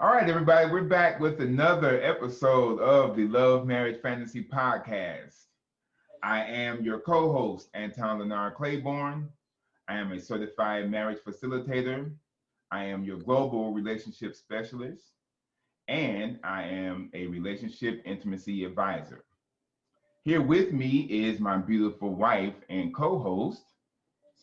All right, everybody, we're back with another episode of the Love Marriage Fantasy Podcast. I am your co-host, Anton Leonard Claiborne. I am a certified marriage facilitator. I am your global relationship specialist, and I am a relationship intimacy advisor. Here with me is my beautiful wife and co-host,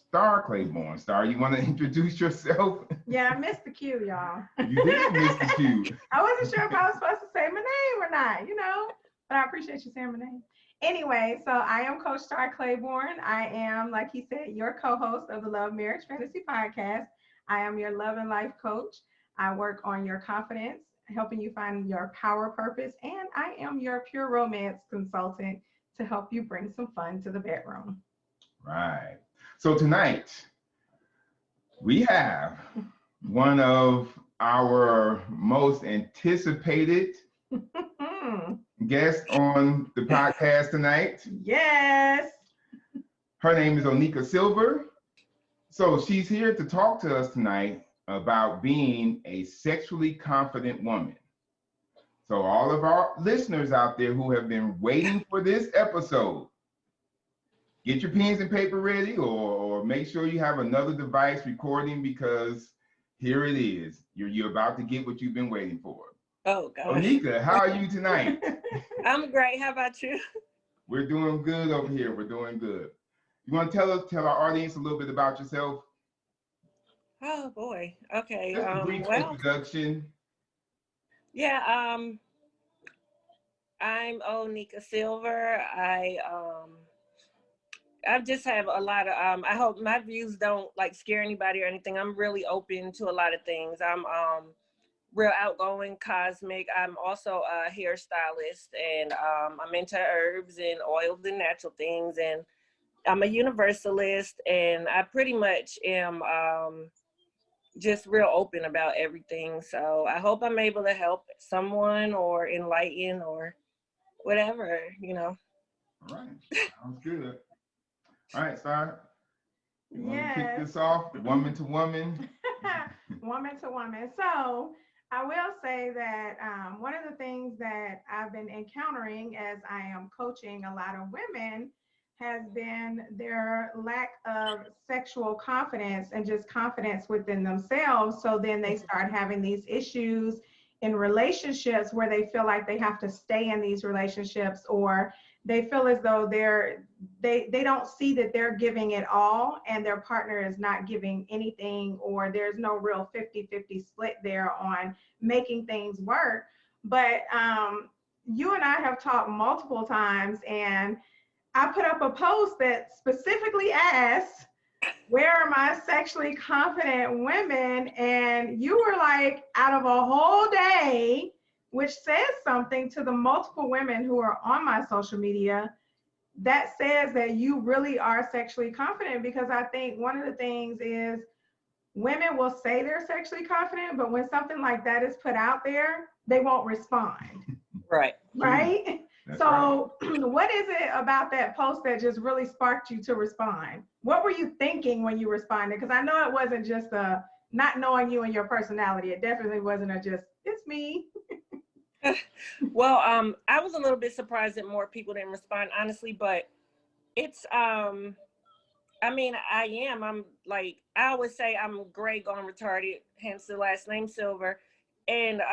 Star Claiborne. Star, you want to introduce yourself? Yeah, I missed the cue, y'all. You did miss the cue. I wasn't sure if I was supposed to say my name or not, but I appreciate you saying my name. Anyway, so I am Coach Star Claiborne. I am, like he said, your co-host of the Love Marriage Fantasy Podcast. I am your love and life coach. I work on your confidence, helping you find your power purpose, and I am your pure romance consultant to help you bring some fun to the bedroom. Right. So tonight, we have one of our most anticipated guests on the podcast tonight. Yes. Her name is Oneika Silver. So she's here to talk to us tonight about being a sexually confident woman. So all of our listeners out there who have been waiting for this episode, get your pens and paper ready, or make sure you have another device recording, because here it is. You're about to get what you've been waiting for. Oh, gosh. Oneika, how are you tonight? I'm great. How about you? We're doing good over here. We're doing good. You want to tell our audience a little bit about yourself? Oh, boy. Okay. Just a brief introduction. Yeah. I'm Oneika Silver. I just have a lot of, I hope my views don't scare anybody or anything. I'm really open to a lot of things. I'm real outgoing, cosmic. I'm also a hairstylist, and I'm into herbs and oils and natural things. And I'm a universalist, and I pretty much am just real open about everything. So I hope I'm able to help someone or enlighten or whatever, All right. Sounds good. All right, Star. You want to kick this off, woman to woman? Woman to woman. So I will say that one of the things that I've been encountering as I am coaching a lot of women has been their lack of sexual confidence and just confidence within themselves. So then they start having these issues in relationships where they feel like they have to stay in these relationships, or they feel as though they don't see that they're giving it all and their partner is not giving anything, or there's no real 50-50 split there on making things work. But you and I have talked multiple times, and I put up a post that specifically asked, where are my sexually confident women? And you were like, out of a whole day, which says something to the multiple women who are on my social media, that says that you really are sexually confident. Because I think one of the things is women will say they're sexually confident, but when something like that is put out there, they won't respond. Right. Right? That's so right. What is it about that post that just really sparked you to respond? What were you thinking when you responded? Because I know it wasn't just a not knowing you and your personality. It definitely wasn't a just, it's me. Well, I was a little bit surprised that more people didn't respond, honestly, but it's, I am. I'm like, I always say I'm gray gone retarded, hence the last name Silver. And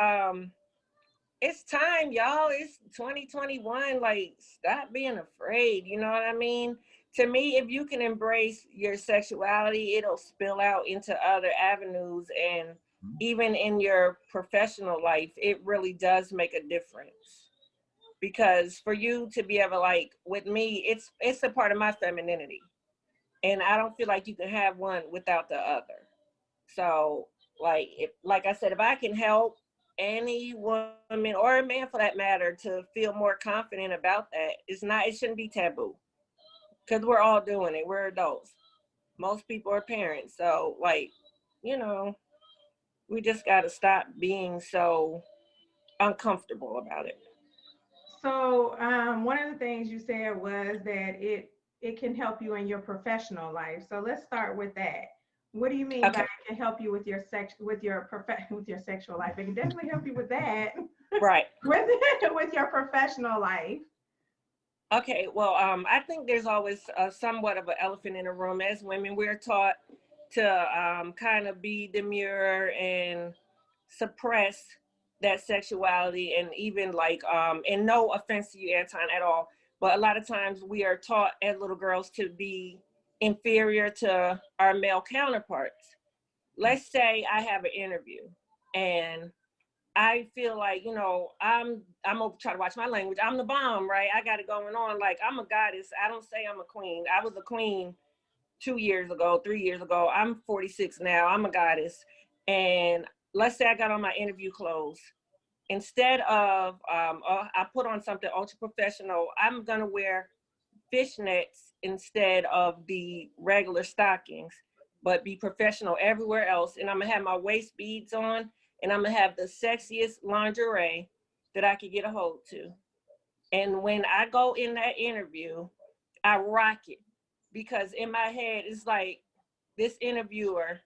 it's time, y'all. It's 2021. Stop being afraid. You know what I mean? To me, if you can embrace your sexuality, it'll spill out into other avenues. And even in your professional life, it really does make a difference. Because for you to be able, with me, it's a part of my femininity. And I don't feel like you can have one without the other. So, like I said, if I can help any woman or a man for that matter to feel more confident about that, it shouldn't be taboo. Because we're all doing it. We're adults. Most people are parents. So, we just got to stop being so uncomfortable about it. So one of the things you said was that it can help you in your professional life. So let's start with that. What do you mean by Okay. it can help you with your with your with your sexual life? It can definitely help you with that. Right. with with your professional life. Okay, well, I think there's always somewhat of an elephant in the room. As women, we're taught to kind of be demure and suppress that sexuality, and even like, and no offense to you, Anton, at all, but a lot of times we are taught as little girls to be inferior to our male counterparts. Let's say I have an interview and I feel like, I'm gonna try to watch my language. I'm the bomb, right? I got it going on. Like, I'm a goddess. I don't say I'm a queen. I was a queen 2 years ago, 3 years ago. I'm 46 now. I'm a goddess. And let's say I got on my interview clothes. Instead of I put on something ultra professional, I'm gonna wear fishnets instead of the regular stockings, but be professional everywhere else. And I'm gonna have my waist beads on, and I'm gonna have the sexiest lingerie that I could get a hold to. And when I go in that interview, I rock it, because in my head it's like, this interviewer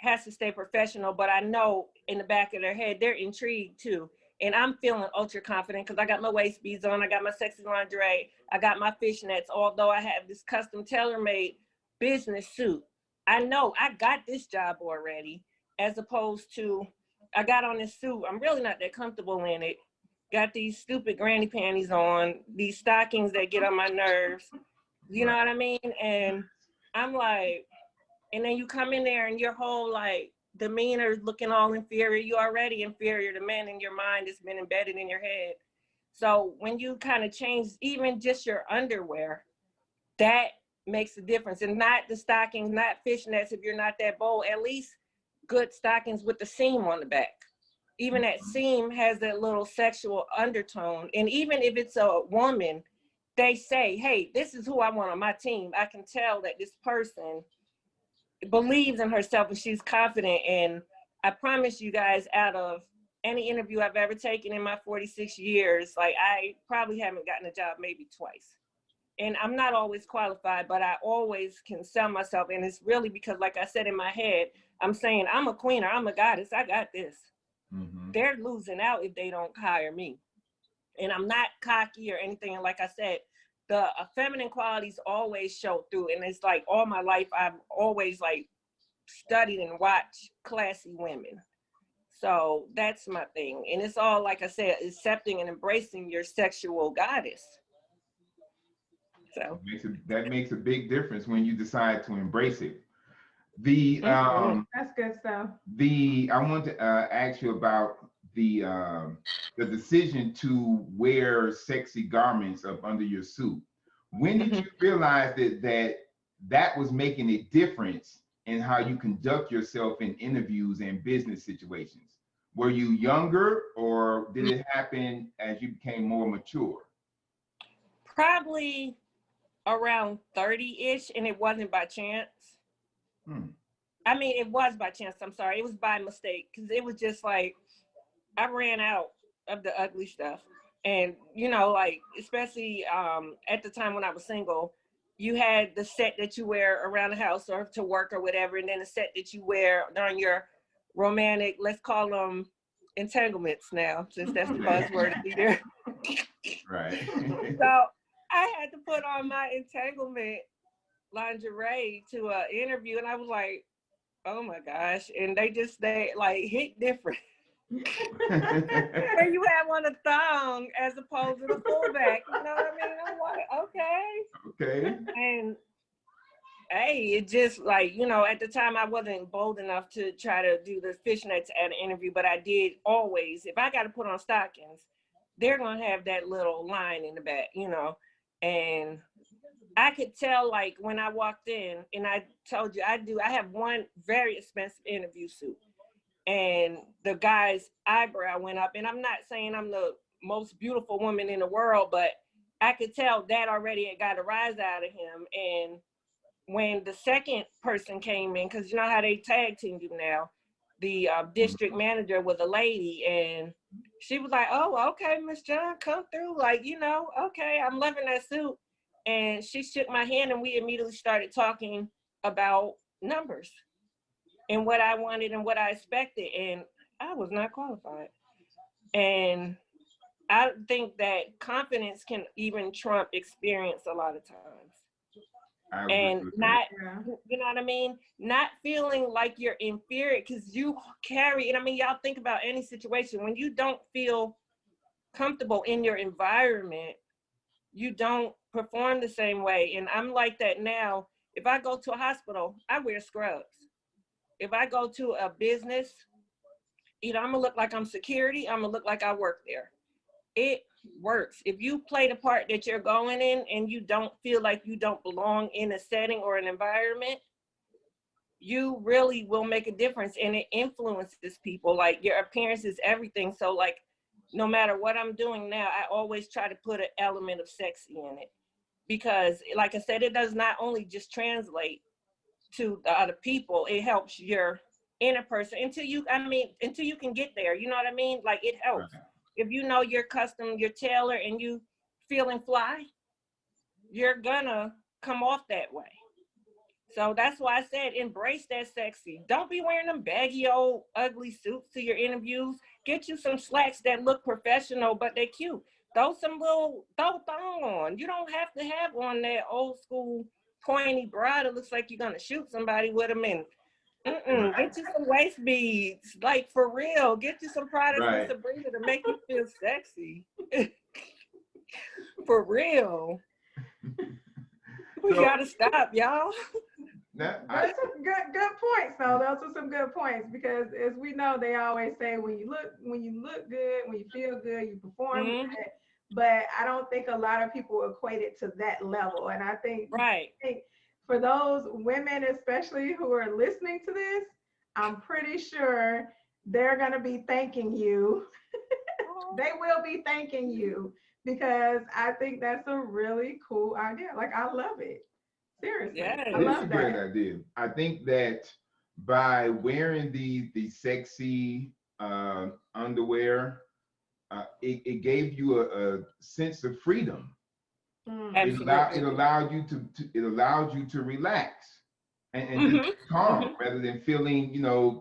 has to stay professional, but I know in the back of their head they're intrigued too. And I'm feeling ultra confident because I got my waist beads on, I got my sexy lingerie, I got my fishnets, although I have this custom tailor-made business suit. I know I got this job already, as opposed to I got on this suit, I'm really not that comfortable in it. Got these stupid granny panties on, these stockings that get on my nerves. You know Right. what I mean? And I'm like, and then you come in there and your whole like demeanor is looking all inferior. You're already inferior to men in your mind. It's been embedded in your head. So when you kind of change even just your underwear, that makes a difference. And not the stockings, not fishnets if you're not that bold. At least good stockings with the seam on the back. Even that seam has that little sexual undertone. And even if it's a woman, they say, hey, this is who I want on my team. I can tell that this person believes in herself and she's confident. And I promise you guys, out of any interview I've ever taken in my 46 years, like, I probably haven't gotten a job maybe twice. And I'm not always qualified, but I always can sell myself. And it's really because, like I said, in my head, I'm saying I'm a queen or I'm a goddess. I got this. Mm-hmm. They're losing out if they don't hire me. And I'm not cocky or anything. And like I said, the feminine qualities always show through. And it's like all my life, I've always like studied and watched classy women. So that's my thing. And it's all, like I said, accepting and embracing your sexual goddess. So That makes a big difference when you decide to embrace it. The That's good stuff. I want to ask you about the decision to wear sexy garments up under your suit. When did you realize that was making a difference in how you conduct yourself in interviews and business situations? Were you younger, or did it happen as you became more mature? probably around 30-ish, and it wasn't by chance. Hmm. I mean, it was by chance. I'm sorry. It was by mistake, because it was just like I ran out of the ugly stuff. And, like, especially at the time when I was single, you had the set that you wear around the house or to work or whatever, and then the set that you wear during your romantic, let's call them entanglements now, since that's the buzzword of the year. Right. So I had to put on my entanglement lingerie to an interview, and I was like, oh my gosh. And they like hit different. Where you have on a thong as opposed to the fullback, you know what I mean? I'm like, okay. Okay. And hey, it just like, at the time I wasn't bold enough to try to do the fishnets at an interview, but I did always, if I got to put on stockings, they're going to have that little line in the back, and I could tell, like, when I walked in, and I told you I have one very expensive interview suit, and the guy's eyebrow went up. And I'm not saying I'm the most beautiful woman in the world, but I could tell that already it got a rise out of him. And when the second person came in, because you know how they tag team you now, the district manager was a lady, and she was like, oh, okay, Miss John, come through. Like, okay, I'm loving that suit. And she shook my hand, and we immediately started talking about numbers. and what I wanted and what I expected, and I was not qualified. And I think that confidence can even trump experience a lot of times. I agree And with that. not, you know what I mean? Not feeling like you're inferior because you carry it. I mean, y'all think about any situation when you don't feel comfortable in your environment, you don't perform the same way. And I'm like that now. If I go to a hospital, I wear scrubs. If I go to a business, either I'm gonna look like I'm security, I'm gonna look like I work there. It works. If you play the part that you're going in and you don't feel like you don't belong in a setting or an environment, you really will make a difference, and it influences people. Like your appearance is everything. So like, no matter what I'm doing now, I always try to put an element of sexy in it, because like I said, it does not only just translate to the other people, it helps your inner person until you can get there. You know what I mean? Like it helps. Right. If you know your custom, your tailor, and you feeling fly, you're gonna come off that way. So that's why I said embrace that sexy. Don't be wearing them baggy old ugly suits to your interviews. Get you some slacks that look professional, but they're cute. Throw thong on. You don't have to have on that old school pointy bra that looks like you're gonna shoot somebody with them in. Right. Get you some waist beads, like for real. Get you some products from Right. Sabrina to make you feel sexy. For real. We gotta stop, y'all. That's some good points, though. Those are some good points because, as we know, they always say when you look good, when you feel good, you perform good. But I don't think a lot of people equate it to that level. And I think for those women, especially who are listening to this, I'm pretty sure they're gonna be thanking you. They will be thanking you because I think that's a really cool idea. Like I love it. Seriously, Yes. I It's love a that. great idea. I think that by wearing the sexy underwear, it gave you a sense of freedom. Absolutely. It allowed you to relax and just be calm rather than feeling,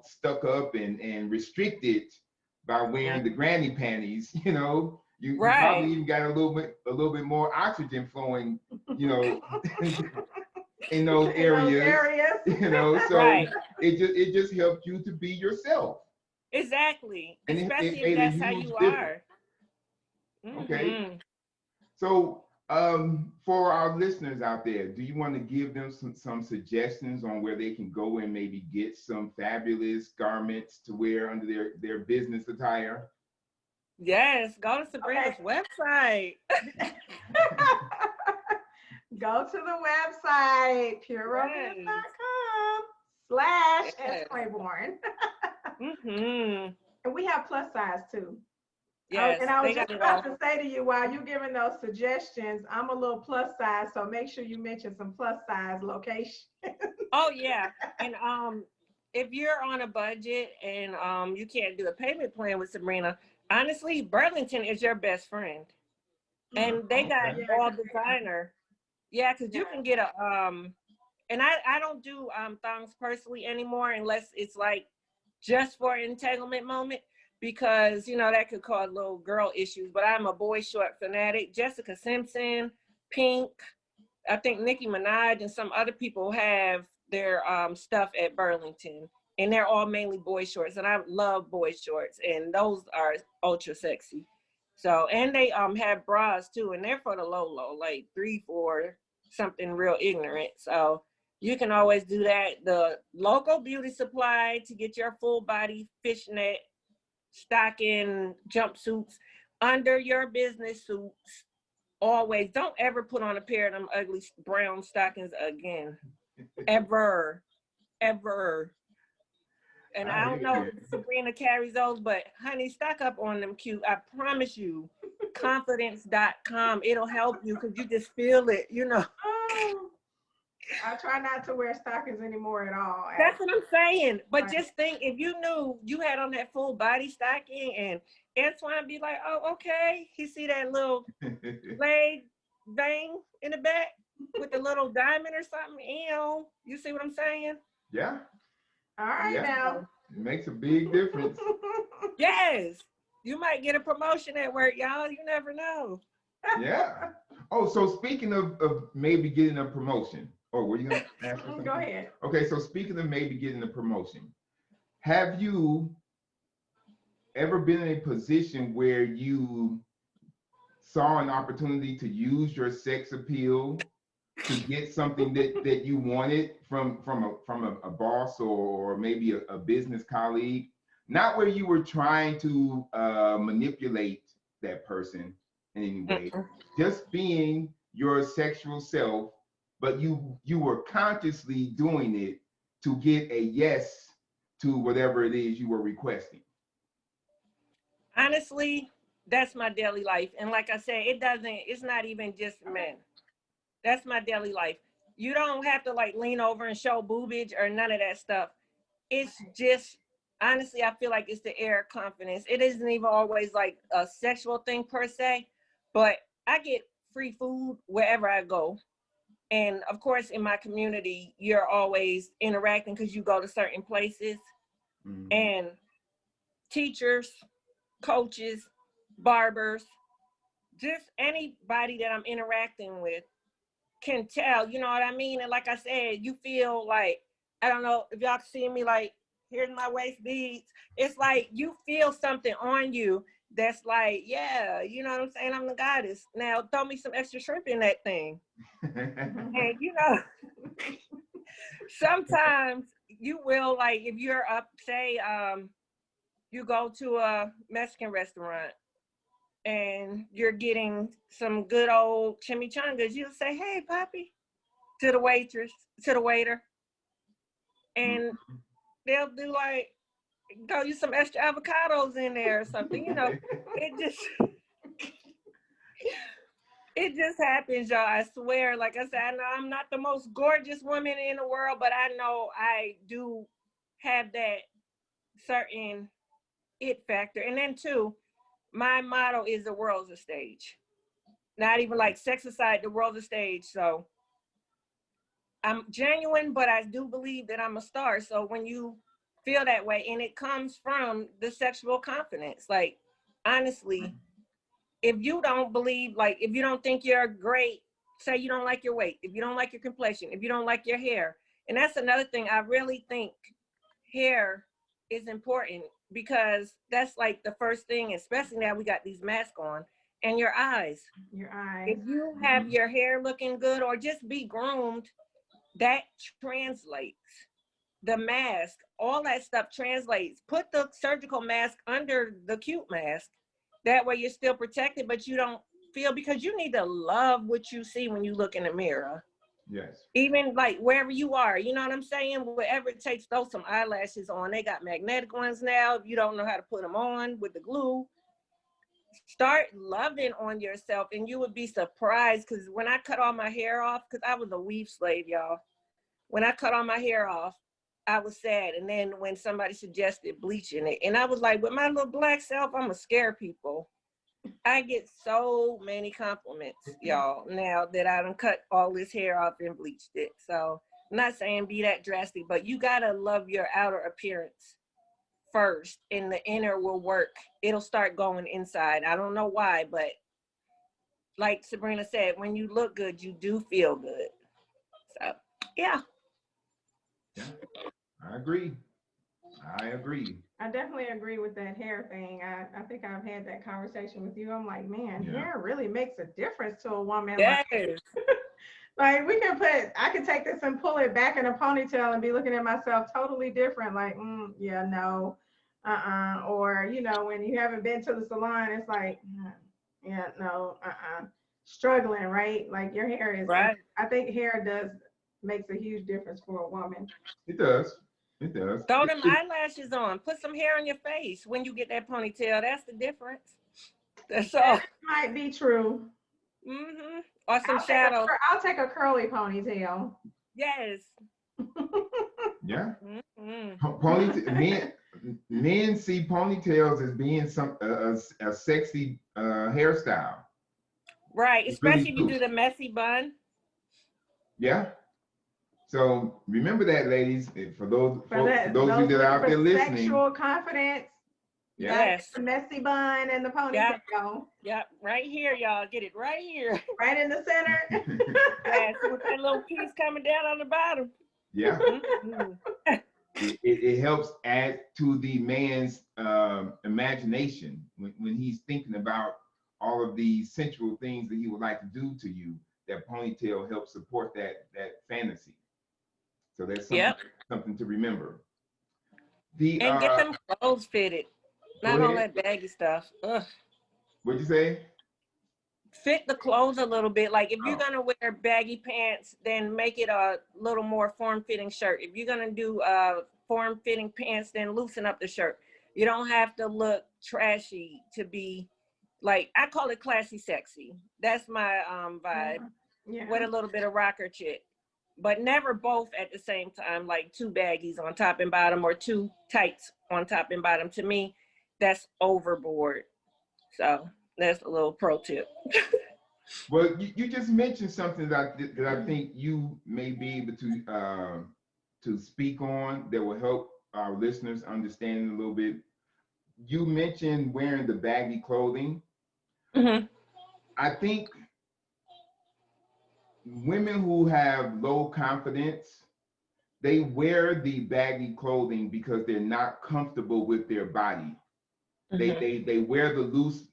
stuck up and restricted by wearing the granny panties. You probably even got a little bit more oxygen flowing, in those areas. So it just helped you to be yourself. Exactly. And Especially it if made a that's how huge you difference. are. Okay. So for our listeners out there, do you want to give them some suggestions on where they can go and maybe get some fabulous garments to wear under their business attire? Yes, go to Sabrina's website. Go to the website, pureromancecomm/Claiborne. And we have plus size too. Yes, and I was they just got it about all. to say to you, while you're giving those suggestions, I'm a little plus size, so make sure you mention some plus size location. Oh yeah, and if you're on a budget and you can't do a payment plan with Sabrina, honestly, Burlington is your best friend, and they got all designer. Yeah, because you can get a and I don't do thongs personally anymore unless it's like just for an entanglement moment, because that could cause little girl issues. But I'm a boy short fanatic. Jessica Simpson, Pink, I think Nicki Minaj and some other people have their stuff at Burlington, and they're all mainly boy shorts, and I love boy shorts, and those are ultra sexy. So, and they have bras too, and they're for the low, like 3-4 something real ignorant. So you can always do that. The local beauty supply to get your full body fishnet stocking jumpsuits under your business suits. Always. Don't ever put on a pair of them ugly brown stockings again. Ever. And I don't know if Sabrina carries those, but honey, stock up on them cute. I promise you. Confidence.com. It'll help you because you just feel it, I try not to wear stockings anymore at all. That's what I'm saying. But just think, if you knew you had on that full body stocking and Antoine be like, oh, okay. He see that little leg vein in the back with the little diamond or something. Ew. You see what I'm saying? Yeah. All right now. It makes a big difference. Yes. You might get a promotion at work, y'all. You never know. Yeah. Oh, so speaking of maybe getting a promotion. Oh, were you gonna ask for something? Go ahead. Okay, so speaking of maybe getting a promotion, have you ever been in a position where you saw an opportunity to use your sex appeal to get something that you wanted from a boss or maybe a business colleague? Not where you were trying to manipulate that person in any way, just being your sexual self, but you were consciously doing it to get a yes to whatever it is you were requesting. Honestly, that's my daily life. And like I said, it's not even just men. That's my daily life. You don't have to like lean over and show boobage or none of that stuff. It's just, honestly, I feel like it's the air of confidence. It isn't even always like a sexual thing per se, but I get free food wherever I go. And of course, in my community, you're always interacting because you go to certain places. Mhm. And teachers, coaches, barbers, just anybody that I'm interacting with can tell, you know what I mean? And like I said, you feel like, I don't know if y'all can see me, like, here's my waist beads. It's like you feel something on you that's like, yeah, you know what I'm saying? I'm the goddess. Now throw me some extra shrimp in that thing. And you know, sometimes you will, like, if you're up, say, you go to a Mexican restaurant and you're getting some good old chimichangas, you'll say, hey, Poppy, to the waitress, to the waiter. And they'll do like, throw you some extra avocados in there or something, you know. It just happens, y'all. I swear, like I said, I know I'm not the most gorgeous woman in the world, but I know I do have that certain it factor. And then too, my motto is the world's a stage. Not even like sex aside, the world's a stage. So I'm genuine, but I do believe that I'm a star. So when you feel that way, and it comes from the sexual confidence, like, honestly, if you don't believe, like, if you don't think you're great, say you don't like your weight, if you don't like your complexion, if you don't like your hair. And that's another thing. I really think hair is important because that's like the first thing, especially now we got these masks on. And your eyes. Your eyes. If you have your hair looking good or just be groomed, that translates. The mask, all that stuff translates. Put the surgical mask under the cute mask. That way you're still protected, but you don't feel, because you need to love what you see when you look in the mirror. Yes. Even like wherever you are, you know what I'm saying? Wherever it takes, throw some eyelashes on. They got magnetic ones now. If you don't know how to put them on with the glue, start loving on yourself, and you would be surprised. Because when I cut all my hair off, because I was a weave slave, y'all. When I cut all my hair off, I was sad. And then when somebody suggested bleaching it, and I was like, with my little black self, I'm gonna scare people. I get so many compliments, y'all, now that I done cut all this hair off and bleached it. So I'm not saying be that drastic, but you gotta love your outer appearance first, and the inner will work. It'll start going inside. I don't know why, but like Sabrina said, when you look good, you do feel good. So yeah. Yeah, I agree. I agree. I definitely agree with that hair thing. I think I've had that conversation with you. I'm like, man, Yeah. hair really makes a difference to a woman. Yes. Like I could take this and pull it back in a ponytail and be looking at myself totally different. Like, yeah, no, or you know, when you haven't been to the salon, it's like, yeah, no, struggling, right? Like your hair is. Right. I think hair makes a huge difference for a woman. It does. It does. Throw them eyelashes on. Put some hair on your face when you get that ponytail. That's the difference. That's all. That might be true. Mm-hmm. Or some shadow. I'll take a curly ponytail. Yes. Yeah. Mm-hmm. Men see ponytails as being a sexy hairstyle. Right. It's Especially really if you do the messy bun. Yeah. So remember that, ladies. For those For folks, for that, those of you that those are out there looking for listening, sexual confidence, you gotta Yes. get the messy bun and the Yep. ponytail. Yep. Right here, y'all. Get it right here. Right in the center. Yes. With that little piece coming down on the bottom. yeah, Mhm. it helps add to the man's imagination when he's thinking about all of the sensual things that he would like to do to you. That ponytail helps support that fantasy. So that's Yep. something to remember. The And get them clothes fitted. go Not all ahead. that baggy stuff. Ugh. What'd you say? Fit the clothes a little bit. Like if you're Oh. gonna wear baggy pants, then make it a little more form-fitting shirt. If you're gonna do form-fitting pants, then loosen up the shirt. You don't have to look trashy to be like, I call it classy sexy. That's my vibe. Yeah. With a little bit of rocker chick. But never both at the same time, like two baggies on top and bottom or two tights on top and bottom. To me, that's overboard. So that's a little pro tip. Well, you just mentioned something that I think you may be able to speak on that will help our listeners understand a little bit. You mentioned wearing the baggy clothing. Mm-hmm. I think women who have low confidence, they wear the baggy clothing because they're not comfortable with their body. Mm-hmm. They wear the loose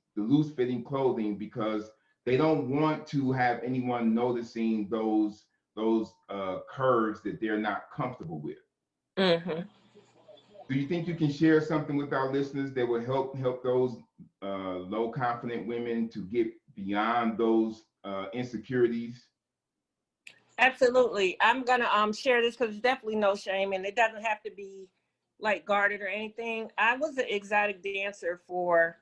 fitting clothing because they don't want to have anyone noticing those curves that they're not comfortable with. Mm-hmm. Do you think you can share something with our listeners that will help those low confident women to get beyond those insecurities? Absolutely. I'm gonna share this because there's definitely no shame and it doesn't have to be like guarded or anything. I was an exotic dancer for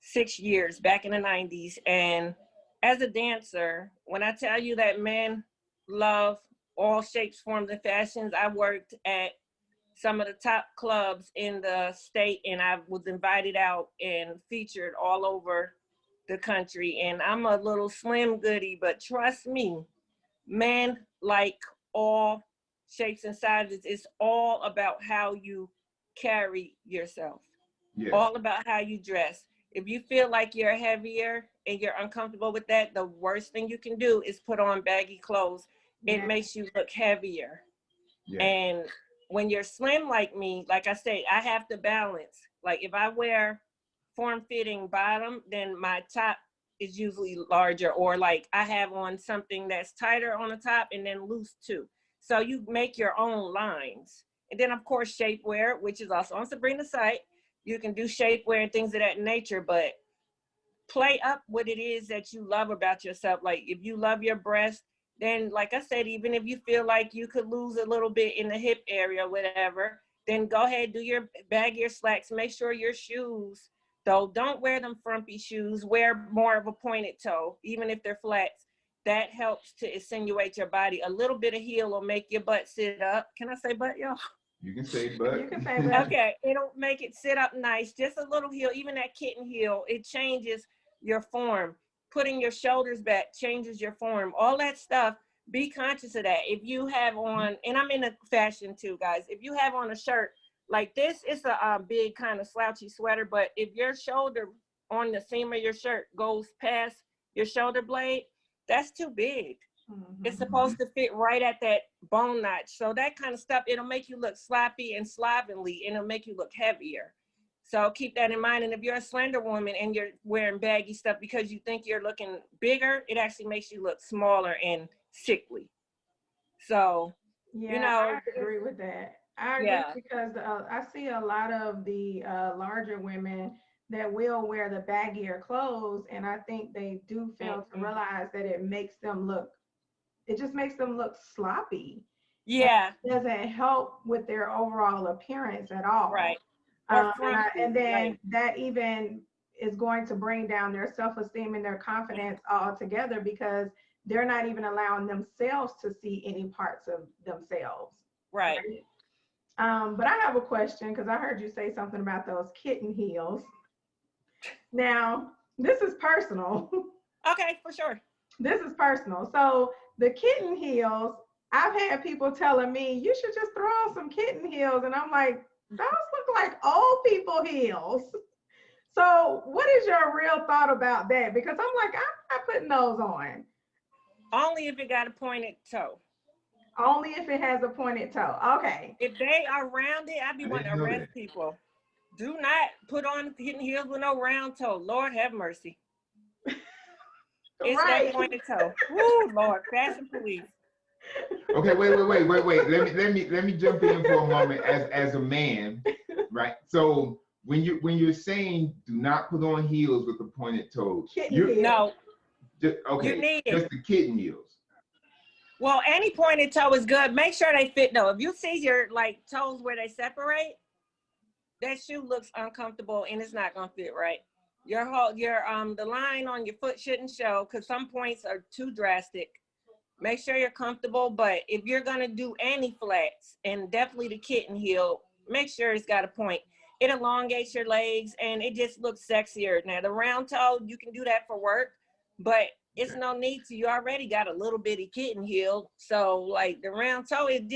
6 years back in the 90s. And as a dancer, when I tell you that men love all shapes, forms, and fashions, I worked at some of the top clubs in the state and I was invited out and featured all over the country. And I'm a little slim goodie, but trust me, men like all shapes and sizes. It's all about how you carry yourself, Yes. all about how you dress. If you feel like you're heavier and you're uncomfortable with that, the worst thing you can do is put on baggy clothes. It makes you look heavier. Yes. And when you're slim like me, like I say, I have to balance. Like if I wear form-fitting bottom, then my top is usually larger, or like I have on something that's tighter on the top and then loose too. So you make your own lines. And then of course shapewear, which is also on Sabrina's site. You can do shapewear and things of that nature, but play up what it is that you love about yourself. Like if you love your breast, then like I said, even if you feel like you could lose a little bit in the hip area, whatever, then go ahead, do your baggier slacks. Make sure your shoes, though, don't wear them frumpy shoes. Wear more of a pointed toe, even if they're flats. That helps to insinuate your body. A little bit of heel will make your butt sit up. Can I say butt, y'all? You can say but. You can say but. Okay, it'll make it sit up nice. Just a little heel, even that kitten heel, it changes your form. Putting your shoulders back changes your form. All that stuff, be conscious of that. If you have on, and I'm into fashion too, guys. If you have on a shirt like this, it's a big kind of slouchy sweater, but if your shoulder on the seam of your shirt goes past your shoulder blade, that's too big. It's supposed to fit right at that bone notch. So that kind of stuff, it'll make you look sloppy and slovenly, and it'll make you look heavier. So keep that in mind. And if you're a slender woman and you're wearing baggy stuff because you think you're looking bigger, it actually makes you look smaller and sickly. So, Yeah, you know, I agree with that. I agree yeah. because I see a lot of the larger women that will wear the baggier clothes, and I think they do fail to realize that it just makes them look sloppy. Yeah. It doesn't help with their overall appearance at all. Right. And then that even is going to bring down their self-esteem and their confidence altogether because they're not even allowing themselves to see any parts of themselves. Right. But I have a question because I heard you say something about those kitten heels. Now, this is personal. Okay, for sure. This is personal. So the kitten heels, I've had people telling me you should just throw on some kitten heels, and I'm like, those look like old people heels. So, what is your real thought about that? Because I'm like, I'm not putting those on. Only if it got a pointed toe. Only if it has a pointed toe. Okay. If they are rounded, I be I wanting didn't to know arrest that. people. Do not put on kitten heels with no round toe. Lord have mercy. It's that Right. pointed toe. Woo, Lord, fashion police. Okay, wait. Let me jump in for a moment as a man, right? So when you're saying do not put on heels with the pointed toes, Kitten heel. No, just you okay, need it. just the kitten heels. Well, any pointed toe is good. Make sure they fit though. If you see your like toes where they separate, that shoe looks uncomfortable and it's not gonna fit right. Your the line on your foot shouldn't show because some points are too drastic. Make sure you're comfortable, but if you're gonna do any flats and definitely the kitten heel, make sure it's got a point. It elongates your legs and it just looks sexier. Now the round toe, you can do that for work, but it's no need to. You already got a little bitty kitten heel, so like the round toe, it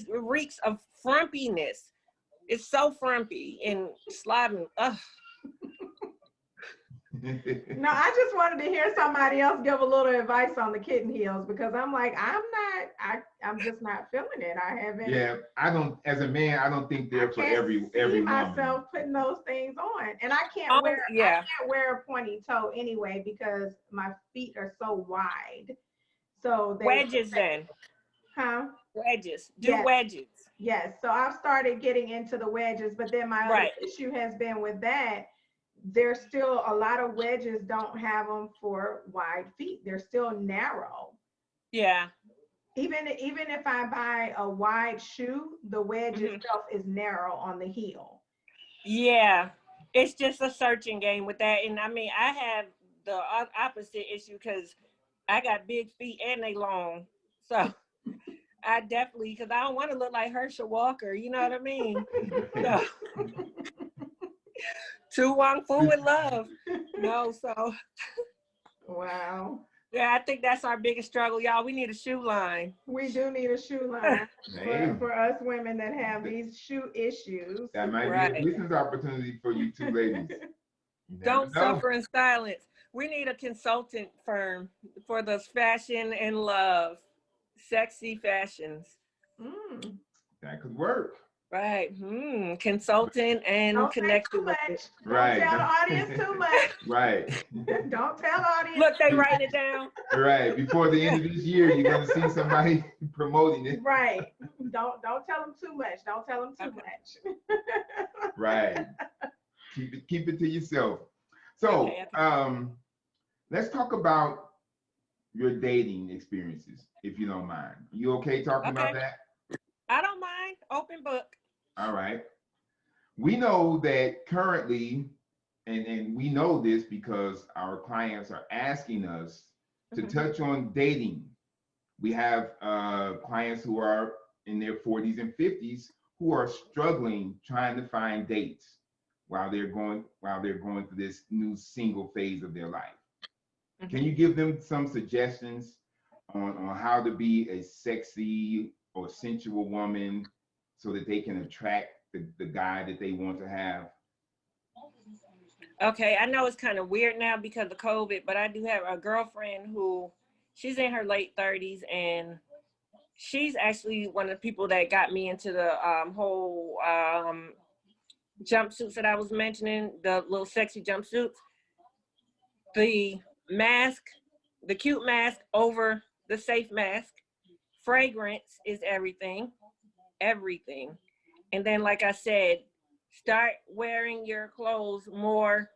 reeks of frumpiness. It's so frumpy and slobbing. Ugh. No, I just wanted to hear somebody else give a little advice on the kitten heels because I'm like, I'm just not feeling it. I haven't. Yeah, I don't. As a man, I don't think I they're for can't every see woman. myself putting those things on, and I can't Oh, wear. yeah. I can't wear a pointy toe anyway because my feet are so wide. So they. Wedges then. Huh? Wedges. Do Yes. wedges. Yes. So I've started getting into the wedges, but then my other Right. issue has been with that. There's still a lot of wedges don't have them for wide feet. They're still narrow. Yeah. Even if I buy a wide shoe, the wedge Mhm. itself is narrow on the heel. Yeah. It's just a searching game with that. And I mean, I have the opposite issue because I got big feet and they long. So I definitely, because I don't want to look like Herschel Walker. You know what I mean? So, too Wong Fu with love. No, so Wow. yeah, I think that's our biggest struggle, y'all. We need a shoe line. We do need a shoe line Hey, for us women that have these shoe issues. that might be Right. a business opportunity for you two ladies. You never Don't know. suffer in silence. We need a consultant firm for those fashion and love, sexy fashions. Mm. That could work. Right. Consultant and Don't say connection too with much. it. Don't Right. tell the audience too much. Right. Don't tell the audience. Look, they writing it down. Right. Before the end of this year, you're gonna see somebody promoting it. Right. Don't tell them too much. Don't tell them too much. Right. Keep it to yourself. So, Okay. let's talk about your dating experiences, if you don't mind. You okay talking about that? I don't mind. Open book. All right. We know that currently, and we know this because our clients are asking us to touch on dating. We have clients who are in their 40s and 50s who are struggling trying to find dates while they're going through this new single phase of their life. Can you give them some suggestions on how to be a sexy or sensual woman so that they can attract the guy that they want to have? Okay, I know it's kind of weird now because of COVID, but I do have a girlfriend who she's in her late 30s and she's actually one of the people that got me into the whole jumpsuits that I was mentioning, the little sexy jumpsuits. The mask, the cute mask over the safe mask. Fragrance is everything. And then, like I said, start wearing your clothes more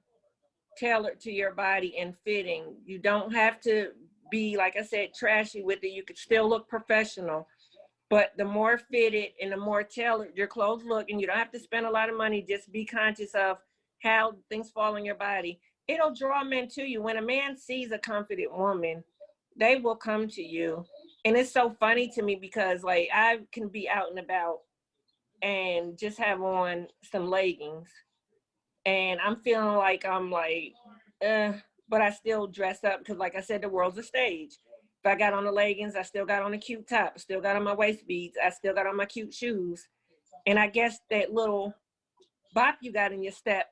tailored to your body and fitting. You don't have to be, like I said, trashy with it. You could still look professional. But the more fitted and the more tailored your clothes look, and you don't have to spend a lot of money, just be conscious of how things fall on your body. It'll draw men to you. When a man sees a confident woman, they will come to you. And it's so funny to me because like I can be out and about and just have on some leggings and I'm feeling like I'm like, but I still dress up because like I said, the world's a stage. If If I got on the leggings, I still got on a cute top, I still got on my waist beads, I still got on my cute shoes. And I guess that little bop you got in your step,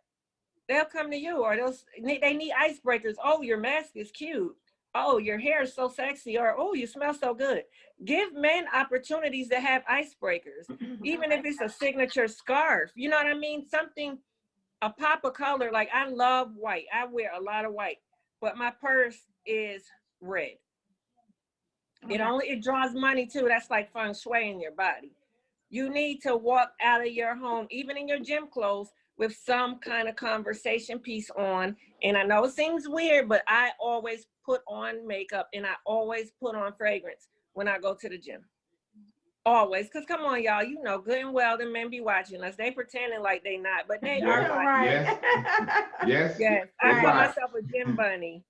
they'll come to you, or they need icebreakers. Oh, your mask is cute. Oh, your hair is so sexy, or oh, you smell so good. Give men opportunities to have icebreakers, even if it's a signature scarf. You know what I mean? Something, a pop of color. Like, I love white. I wear a lot of white, but my purse is red. It draws money too. That's like feng shui in your body. You need to walk out of your home, even in your gym clothes, with some kind of conversation piece on. And I know it seems weird, but I always put on makeup and I always put on fragrance when I go to the gym. Always. Because come on, y'all, you know good and well the men be watching us. They pretending like they not, but they are watching. Right. Yes. Yes. I call myself a gym bunny.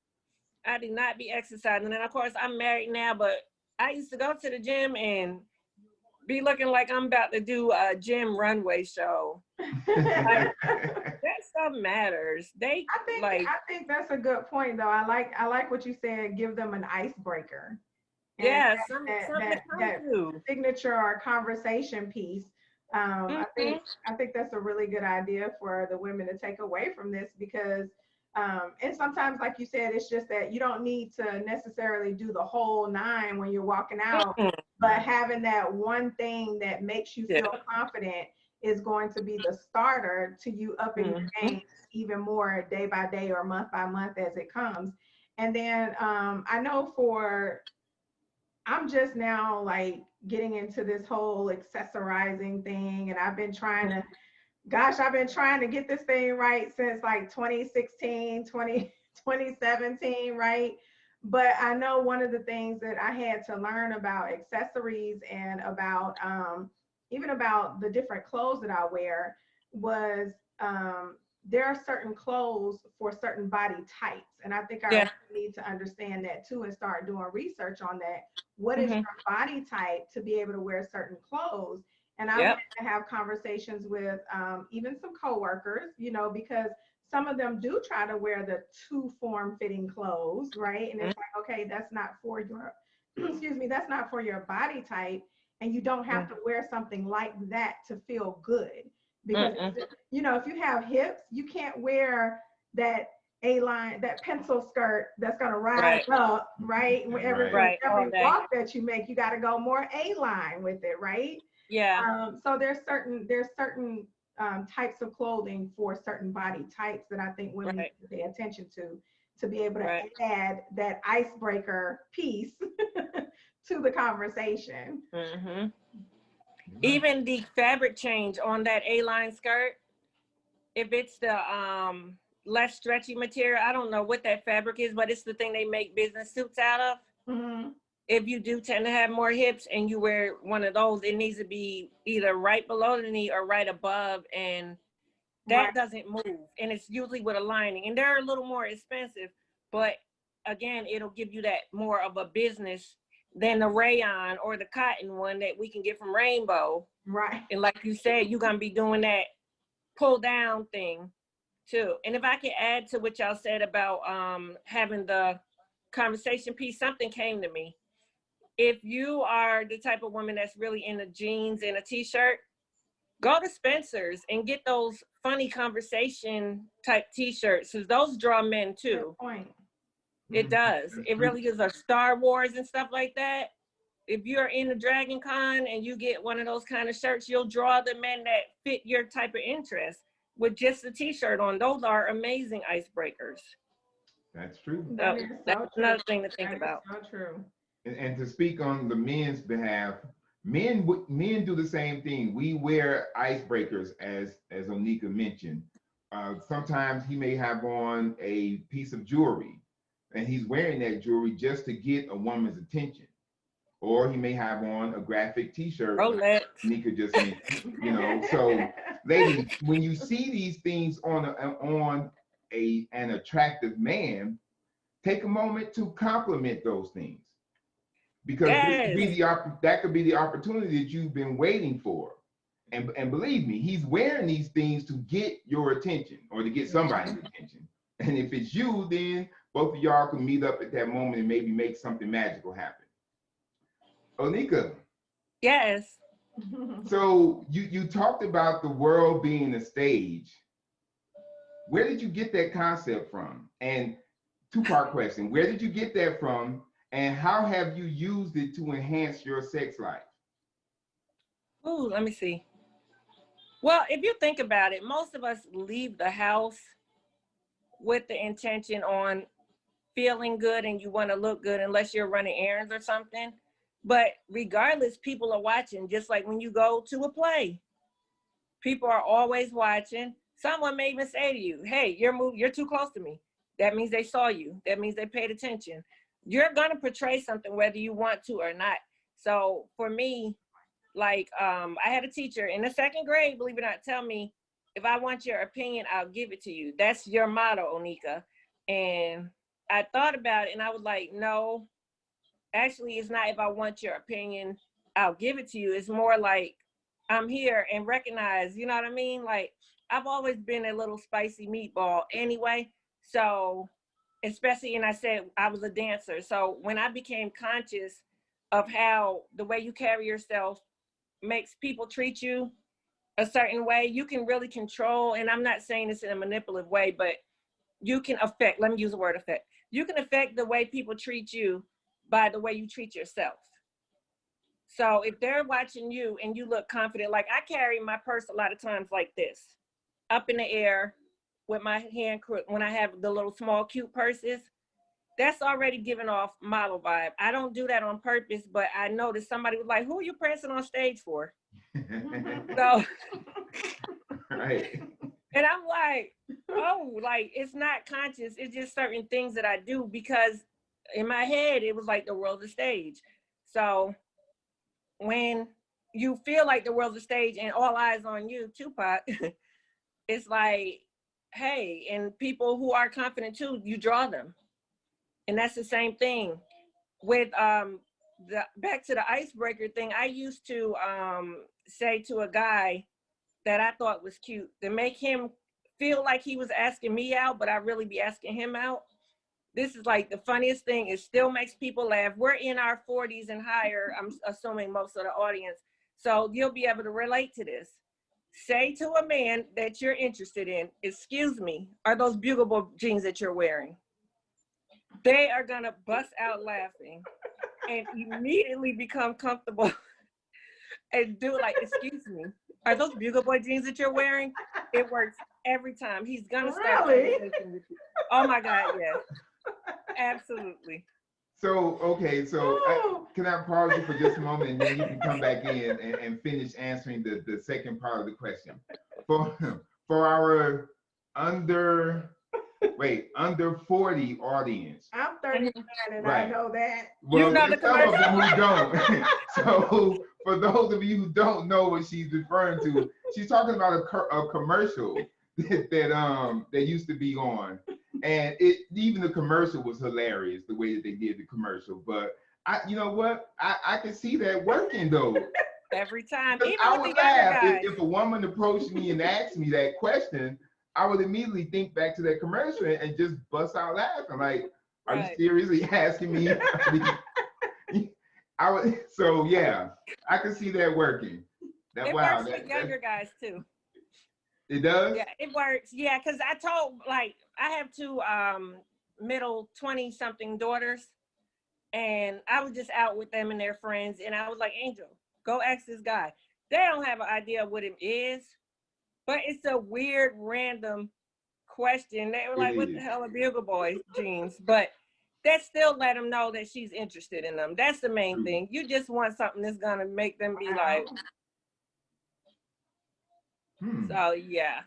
I do not be exercising. And of course, I'm married now, but I used to go to the gym and be looking like I'm about to do a gym runway show. Like, that stuff matters. I think that's a good point, though. I like what you said. Give them an icebreaker. And yeah, that signature or conversation piece. I think that's a really good idea for the women to take away from this, because and sometimes, like you said, it's just that you don't need to necessarily do the whole 9 when you're walking out, but having that one thing that makes you feel confident is going to be the starter to you upping your game even more day by day or month by month as it comes. And then I know I'm just now like getting into this whole accessorizing thing, and I've been trying to get this thing right since like 2017, right? But I know one of the things that I had to learn about accessories and about even about the different clothes that I wear was there are certain clothes for certain body types. And I think I really need to understand that too and start doing research on that. What is your body type to be able to wear certain clothes? And I want to have conversations with even some coworkers, you know, because some of them do try to wear the too form-fitting clothes, right? And it's like, okay, that's not for your, that's not for your body type. And you don't have to wear something like that to feel good. Because, you know, if you have hips, you can't wear that A-line, that pencil skirt that's going to rise up, right? Every walk that you make, you got to go more A-line with it, right? Yeah. So there's certain types of clothing for certain body types that I think women need to pay attention to be able to add that icebreaker piece to the conversation. Even the fabric change on that A-line skirt, if it's the less stretchy material, I don't know what that fabric is, but it's the thing they make business suits out of. If you do tend to have more hips and you wear one of those, it needs to be either right below the knee or right above, and that doesn't move. And it's usually with a lining, and they're a little more expensive, but again, it'll give you that more of a business than the rayon or the cotton one that we can get from Rainbow. Right. And like you said, you're gonna be doing that pull down thing too. And if I can add to what y'all said about having the conversation piece, something came to me. If you are the type of woman that's really into jeans and a t-shirt, go to Spencer's and get those funny conversation type t-shirts, because those draw men too. Good point. It does. It really is. A Star Wars and stuff like that. If you're in the Dragon Con and you get one of those kind of shirts, you'll draw the men that fit your type of interest with just a t-shirt on. Those are amazing icebreakers. That's true. That's another thing to think about. So true. And to speak on the men's behalf, men do the same thing. We wear icebreakers, as Oneika mentioned. Sometimes he may have on a piece of jewelry, and he's wearing that jewelry just to get a woman's attention. Or he may have on a graphic t-shirt, like Oneika just mentioned. You know, so ladies, when you see these things on an attractive man, take a moment to compliment those things. Because that could be the opportunity that you've been waiting for. And believe me, he's wearing these things to get your attention or to get somebody's attention. And if it's you, then both of y'all can meet up at that moment and maybe make something magical happen. Oneika. Yes. So you talked about the world being a stage. Where did you get that concept from? And two-part question, where did you get that from? And how have you used it to enhance your sex life? Ooh, let me see. Well, if you think about it, most of us leave the house with the intention on feeling good and you want to look good unless you're running errands or something. But regardless, people are watching, just like when you go to a play. People are always watching. Someone may even say to you, hey, you're too close to me. That means they saw you. That means they paid attention. You're going to portray something whether you want to or not. So for me, like I had a teacher in the second grade, believe it or not, tell me, if I want your opinion, I'll give it to you. That's your motto, Oneika. And I thought about it and I was like, no, actually, it's not if I want your opinion, I'll give it to you. It's more like I'm here and recognize, you know what I mean? Like I've always been a little spicy meatball anyway. So especially, and I said I was a dancer. So when I became conscious of how the way you carry yourself makes people treat you a certain way, you can really control, and I'm not saying this in a manipulative way, but you can affect, let me use the word affect. You can affect the way people treat you by the way you treat yourself. So if they're watching you and you look confident, like I carry my purse a lot of times like this, up in the air with my hand crook when I have the little small cute purses, that's already giving off model vibe. I don't do that on purpose, but I noticed somebody was like, who are you prancing on stage for? So, right. And I'm like, oh, like it's not conscious. It's just certain things that I do because in my head, it was like the world's a stage. So when you feel like the world's a stage and all eyes on you, Tupac, it's like, hey, and people who are confident too, you draw them. And that's the same thing with back to the icebreaker thing. I used to say to a guy that I thought was cute to make him feel like he was asking me out, but I really be asking him out. This is like the funniest thing. It still makes people laugh. We're in our 40s and higher, I'm assuming most of the audience. So you'll be able to relate to this. Say to a man that you're interested in, excuse me, are those Bugle Boy jeans that you're wearing? They are gonna bust out laughing and immediately become comfortable and do like, excuse me, are those Bugle Boy jeans that you're wearing? It works every time. He's gonna start conversation with you. Oh my God, yes. Absolutely. So, okay, so can I pause you for just a moment and then you can come back in and finish answering the second part of the question. For our under 40 audience. I'm 39 and right. I know that. Well, you know the some of them who don't. So for those of you who don't know what she's referring to, she's talking about a commercial that used to be on. And even the commercial was hilarious, the way that they did the commercial. But you know what? I can see that working though. Every time. Even I with would the laugh guys. if a woman approached me and asked me that question. I would immediately think back to that commercial and just bust out laughing. Like, are you seriously asking me? So yeah, I can see that working. It works with younger guys too. It does? Yeah, it works. Yeah, because I have two middle 20-something daughters, and I was just out with them and their friends, and I was like, Angel, go ask this guy. They don't have an idea what it is, but it's a weird, random question. They were like, what the hell are Bugle Boy jeans? But that still let them know that she's interested in them. That's the main thing. You just want something that's going to make them be like, So yeah,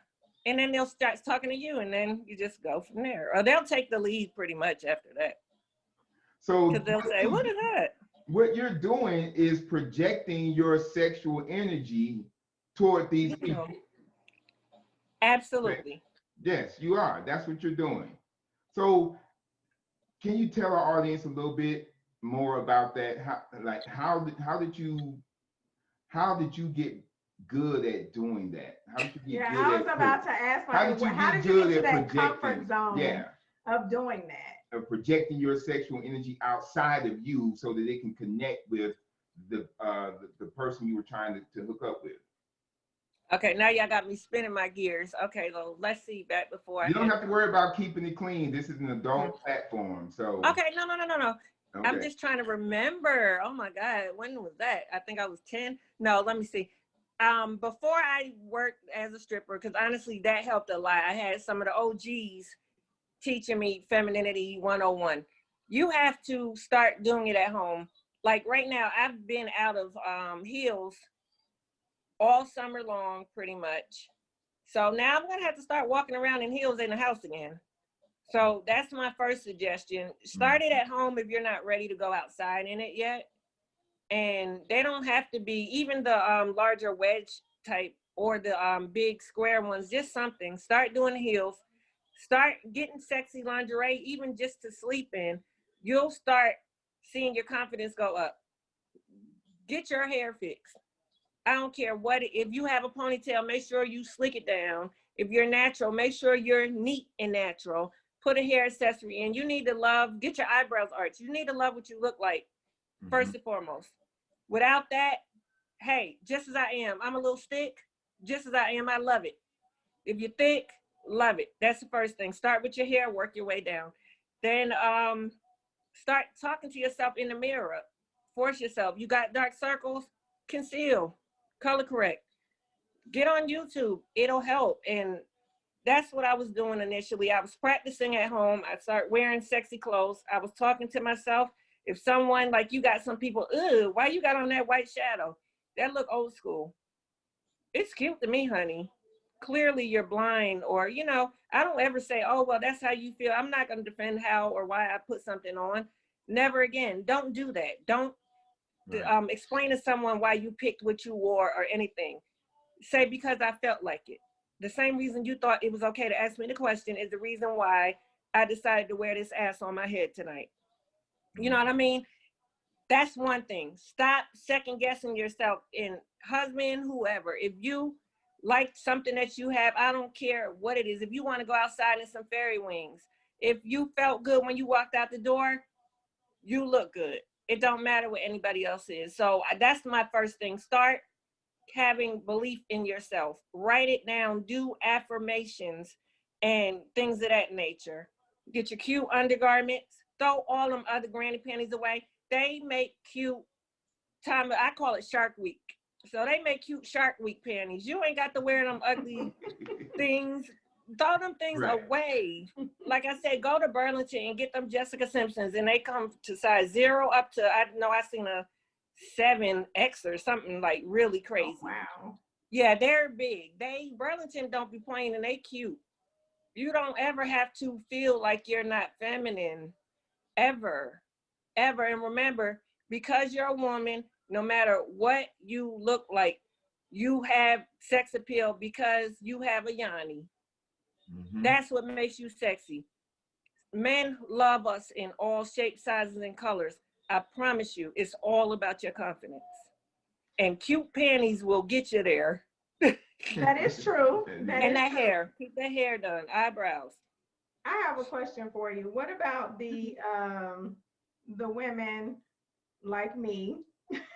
and then they'll start talking to you, and then you just go from there, or they'll take the lead pretty much after that. So because they'll say, "What is that?" What you're doing is projecting your sexual energy toward these people. Absolutely. Yes, you are. That's what you're doing. So, can you tell our audience a little bit more about that? How did you get good at doing that? How did you get good I was about to ask, how did you get to that comfort zone of doing that? of projecting your sexual energy outside of you so that it can connect with the person you were trying to hook up with. Okay, now y'all got me spinning my gears. Okay, well, let's see back before I You don't had. have to worry about keeping it clean. This is an adult platform, so. Okay, no. I'm Okay. just trying to remember. Oh my God, when was that? I think I was 10. No, let me see. Before I worked as a stripper, because honestly, that helped a lot. I had some of the OGs teaching me Femininity 101. You have to start doing it at home. Like right now, I've been out of heels all summer long, pretty much. So now I'm gonna have to start walking around in heels in the house again. So that's my first suggestion. Start it at home if you're not ready to go outside in it yet. And they don't have to be even the larger wedge type or the big square ones, just something. Start doing the heels. Start getting sexy lingerie, even just to sleep in. You'll start seeing your confidence go up. Get your hair fixed. I don't care what, if you have a ponytail, make sure you slick it down. If you're natural, make sure you're neat and natural. Put a hair accessory in. You need to love, get your eyebrows arched. You need to love what you look like, first and foremost. Without that, hey, just as I am, I'm a little stick. Just as I am, I love it. If you're thick, love it. That's the first thing. Start with your hair, work your way down. Then start talking to yourself in the mirror. Force yourself. You got dark circles, conceal, color correct. Get on YouTube. It'll help. And that's what I was doing initially. I was practicing at home. I started wearing sexy clothes. I was talking to myself. If someone, like you got some people, why you got on that white shadow? That look old school. It's cute to me, honey. Clearly you're blind, or, I don't ever say, oh, well, that's how you feel. I'm not going to defend how or why I put something on. Never again. Don't do that. Don't explain to someone why you picked what you wore or anything. Say, because I felt like it. The same reason you thought it was okay to ask me the question is the reason why I decided to wear this ass on my head tonight. You know what I mean? That's one thing. Stop second guessing yourself in husband, whoever. If you like something that you have, I don't care what it is. If you want to go outside in some fairy wings, if you felt good when you walked out the door, you look good. It don't matter what anybody else is. So that's my first thing. Start having belief in yourself. Write it down. Do affirmations and things of that nature. Get your cute undergarments. Throw all them other granny panties away. They make cute time. I call it Shark Week. So they make cute Shark Week panties. You ain't got to wear them ugly things. Throw them things away. Like I said, go to Burlington and get them Jessica Simpsons, and they come to size 0 up to, I seen a 7X or something like really crazy. Oh, wow. Yeah, they're big. Burlington don't be playing, and they cute. You don't ever have to feel like you're not feminine, ever. And remember, because you're a woman, no matter what you look like, you have sex appeal because you have a yoni. That's what makes you sexy. Men love us in all shapes, sizes, and colors. I promise you, it's all about your confidence. And cute panties will get you there. That is true. And that hair. Keep that hair done. Eyebrows. I have a question for you. What about the women like me?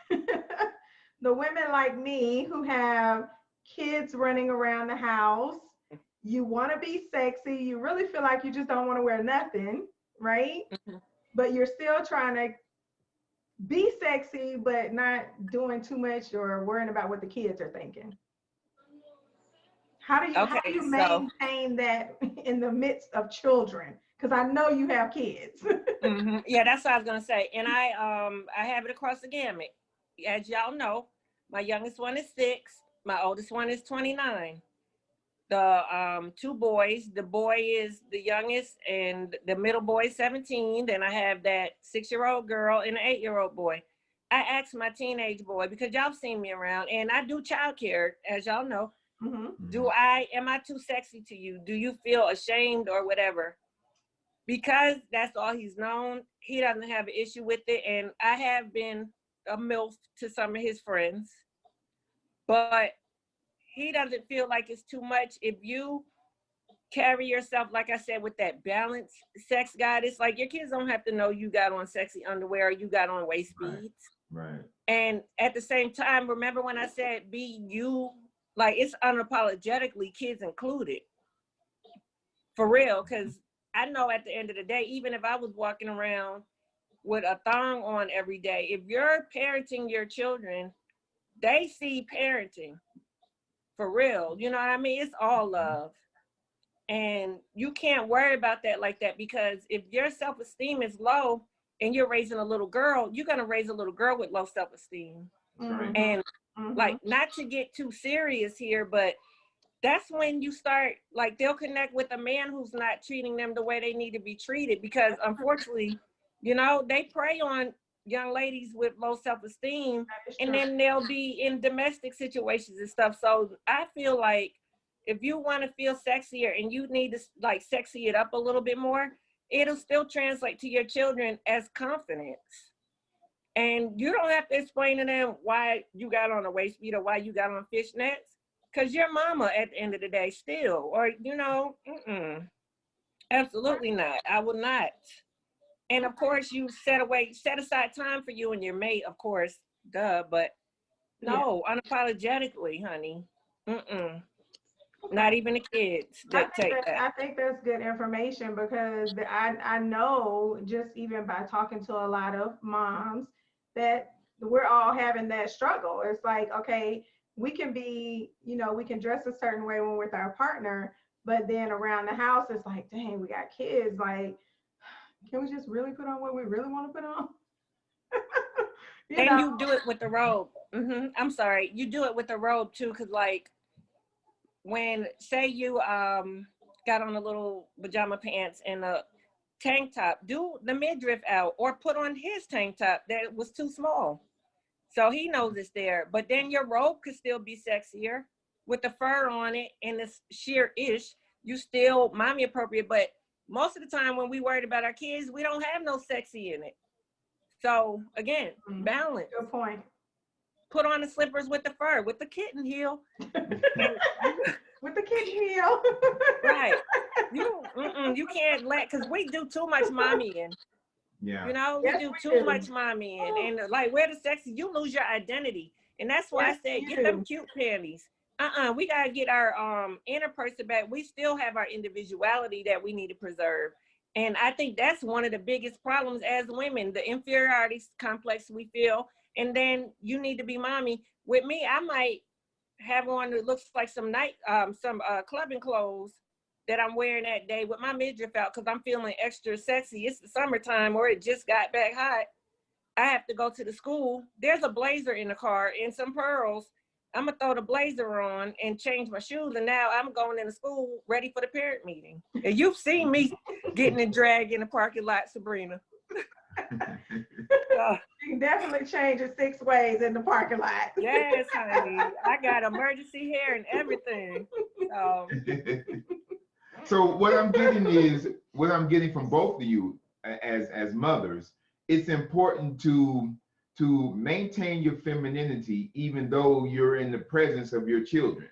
The women like me who have kids running around the house. You want to be sexy. You really feel like you just don't want to wear nothing, right? But you're still trying to be sexy, but not doing too much or worrying about what the kids are thinking. How do you maintain that in the midst of children? Because I know you have kids. Yeah, that's what I was gonna say. And I have it across the gamut. As y'all know, my youngest one is 6. My oldest one is 29. The 2 boys. The boy is the youngest, and the middle boy is 17. Then I have that 6-year-old girl and an 8-year-old boy. I asked my teenage boy, because y'all seen me around, and I do childcare, as y'all know. Am I too sexy to you? Do you feel ashamed or whatever? Because that's all he's known, he doesn't have an issue with it. And I have been a MILF to some of his friends, but he doesn't feel like it's too much. If you carry yourself, like I said, with that balanced sex guide. It's like your kids don't have to know you got on sexy underwear or you got on waist beads. Right. And at the same time, remember when I said be you, like it's unapologetically kids included. For real, because I know at the end of the day, even if I was walking around with a thong on every day, if you're parenting your children, they see parenting for real. You know what I mean? It's all love. And you can't worry about that like that, because if your self-esteem is low and you're raising a little girl, you're going to raise a little girl with low self-esteem. Right. And like, not to get too serious here, but that's when you start, like, they'll connect with a man who's not treating them the way they need to be treated, because unfortunately, you know, they prey on young ladies with low self-esteem, and then they'll be in domestic situations and stuff. So I feel like if you want to feel sexier and you need to like sexy it up a little bit more, it'll still translate to your children as confidence. And you don't have to explain to them why you got on a waist beat or why you got on fishnets, because your mama at the end of the day still, or, you know, absolutely not. I will not. And of course, you set aside time for you and your mate, of course, duh, but no, unapologetically, honey. Not even the kids that take that. I think that's good information, because I know, just even by talking to a lot of moms, that we're all having that struggle. It's like, okay, we can be, you know, we can dress a certain way when we're with our partner, but then around the house, it's like, dang, we got kids. Like, can we just really put on what we really want to put on? You do it with the robe. I'm sorry, you do it with the robe too, because like, when say you got on a little pajama pants and a tank top, do the midriff out or put on his tank top that was too small, so he knows it's there. But then your robe could still be sexier with the fur on it and it's sheer-ish. You still mommy appropriate, but most of the time when we worried about our kids, we don't have no sexy in it. So again, balance. Good point. Put on the slippers with the fur, with the kitten heel. With the kitten heel. Right. You can't let, because we do too much mommying. Yeah. You know, we do too much mommying. And like, wear the sexy, you lose your identity. And that's why I said, get them cute panties. We got to get our inner person back. We still have our individuality that we need to preserve. And I think that's one of the biggest problems as women, the inferiority complex we feel. And then you need to be mommy. With me, I might have on that looks like some clubbing clothes that I'm wearing that day with my midriff out because I'm feeling extra sexy. It's the summertime or it just got back hot. I have to go to the school. There's a blazer in the car and some pearls. I'm gonna throw the blazer on and change my shoes, and now I'm going into school ready for the parent meeting. And you've seen me getting in drag in the parking lot, Sabrina. You can definitely change it 6 ways in the parking lot. Yes, honey. I got emergency hair and everything. So what I'm getting from both of you as mothers, it's important to maintain your femininity even though you're in the presence of your children.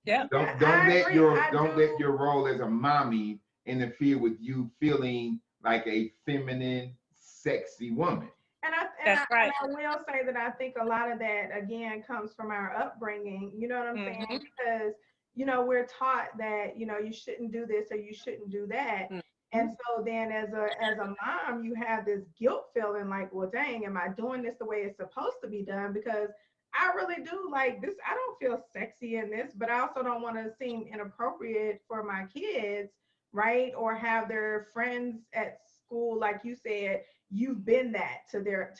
Yeah. Don't let your role as a mommy interfere with you feeling like a feminine, sexy woman. And I will say that I think a lot of that, again, comes from our upbringing. You know what I'm saying? Because, you know, we're taught that, you know, you shouldn't do this or you shouldn't do that. And so then as a mom, you have this guilt feeling like, well, dang, am I doing this the way it's supposed to be done? Because I really do like this. I don't feel sexy in this, but I also don't want to seem inappropriate for my kids, right? Or have their friends at school, like you said, you've been that to their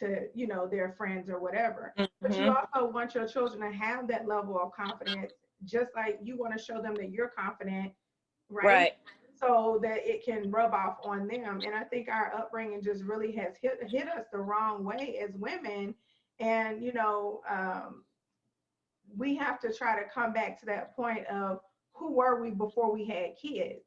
friends or whatever. But you also want your children to have that level of confidence, just like you want to show them that you're confident, right? So that it can rub off on them. And I think our upbringing just really has hit us the wrong way as women. And, you know, we have to try to come back to that point of who were we before we had kids?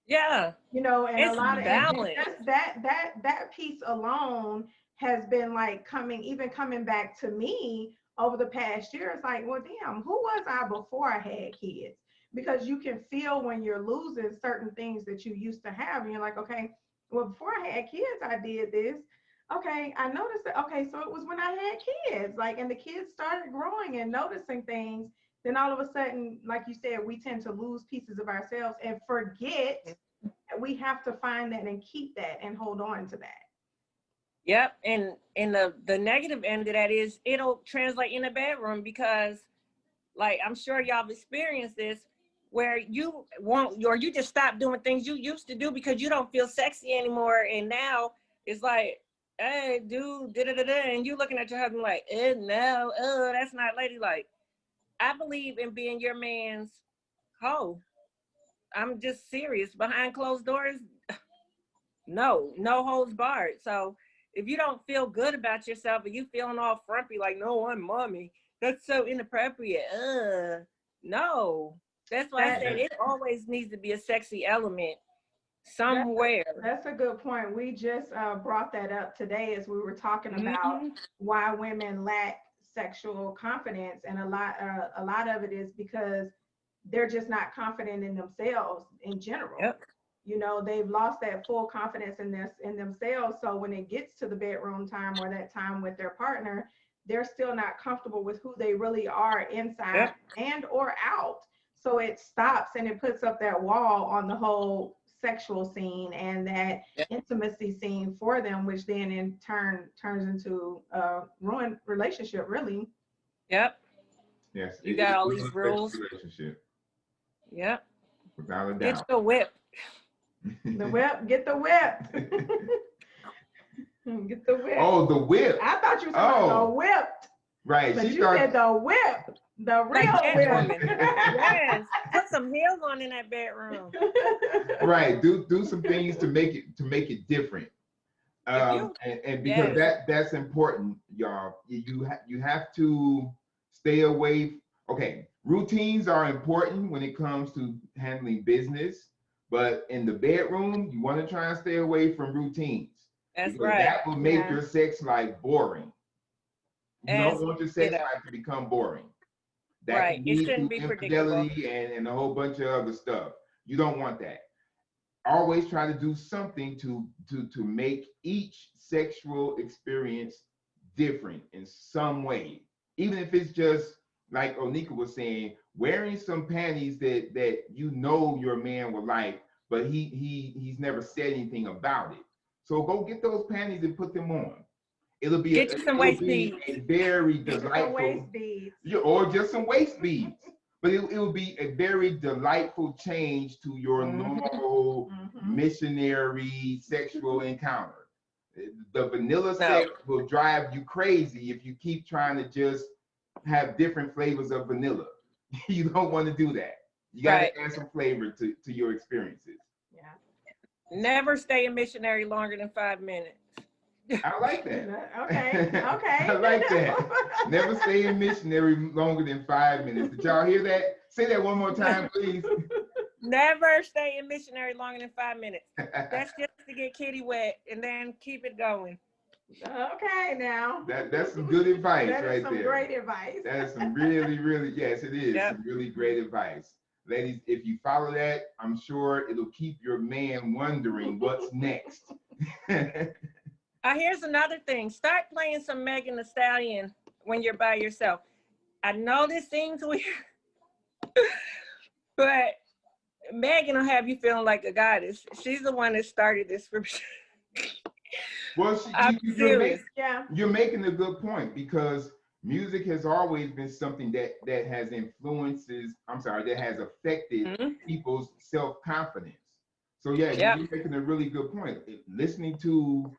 Yeah. You know, and it's a lot of balance. that piece alone has been like coming back to me over the past year. It's like, well, damn, who was I before I had kids? because you can feel when you're losing certain things that you used to have. And you're like, okay, well, before I had kids, I did this. Okay, I noticed that. Okay, so it was when I had kids, like, and the kids started growing and noticing things. Then all of a sudden, like you said, we tend to lose pieces of ourselves and forget that we have to find that and keep that and hold on to that. Yep. And the negative end of that is it'll translate in the bedroom, because like I'm sure y'all have experienced this, where you won't, or you just stop doing things you used to do because you don't feel sexy anymore. And now it's like, hey, dude, and you looking at your husband like, no, that's not ladylike. I believe in being your man's hoe. I'm just serious. Behind closed doors, no holds barred. So if you don't feel good about yourself and you feeling all frumpy, like, no, I'm mommy, that's so inappropriate. No. That's why I said it always needs to be a sexy element somewhere. That's a good point. We just brought that up today as we were talking about why women lack sexual confidence, and a lot of it is because they're just not confident in themselves in general. Yep. You know, they've lost that full confidence in themselves. So when it gets to the bedroom time or that time with their partner, they're still not comfortable with who they really are inside and or out. So it stops and it puts up that wall on the whole sexual scene and that intimacy scene for them, which then in turn turns into a ruined relationship, really. Yep. Yes. You got all these rules. Relationship. Yep. Without a doubt. Get the whip. The whip. Get the whip. Get the whip. Oh, the whip. I thought you were talking about the whip. Right. But you said the whip. The real whip. Yes. Put some heels on in that bedroom. Right. Do some things to make it different. And because that's important, y'all. You have to stay away. Okay, routines are important when it comes to handling business, but in the bedroom, you want to try and stay away from routines. That's because right. That will make your sex life boring. You don't want your sex life to become boring. That can lead to infidelity and a whole bunch of other stuff. You don't want that. Always try to do something to make each sexual experience different in some way. Even if it's just like Oneika was saying, wearing some panties that you know your man will like, but he's never said anything about it. So go get those panties and put them on. It'll be a very delightful, or just some waist beads. But it will be a very delightful change to your normal missionary sexual encounter. The vanilla sex will drive you crazy if you keep trying to just have different flavors of vanilla. You don't want to do that. You got to add some flavor to your experiences. Yeah. Never stay a missionary longer than 5 minutes. I like that. Okay. I like that. Never stay in missionary longer than 5 minutes. Did y'all hear that? Say that one more time, please. Never stay in missionary longer than 5 minutes. That's just to get kitty wet and then keep it going. Okay, now. That's some good advice right there. That is some great advice. That is some really, really, yes, it is. Some really great advice. Ladies, if you follow that, I'm sure it'll keep your man wondering what's next. Here's another thing. Start playing some Megan Thee Stallion when you're by yourself. I know this seems weird, but Megan will have you feeling like a goddess. She's the one that started this for me. Well, you're making a good point, because music has always been something that has that has affected people's self-confidence. So you're making a really good point. Listening to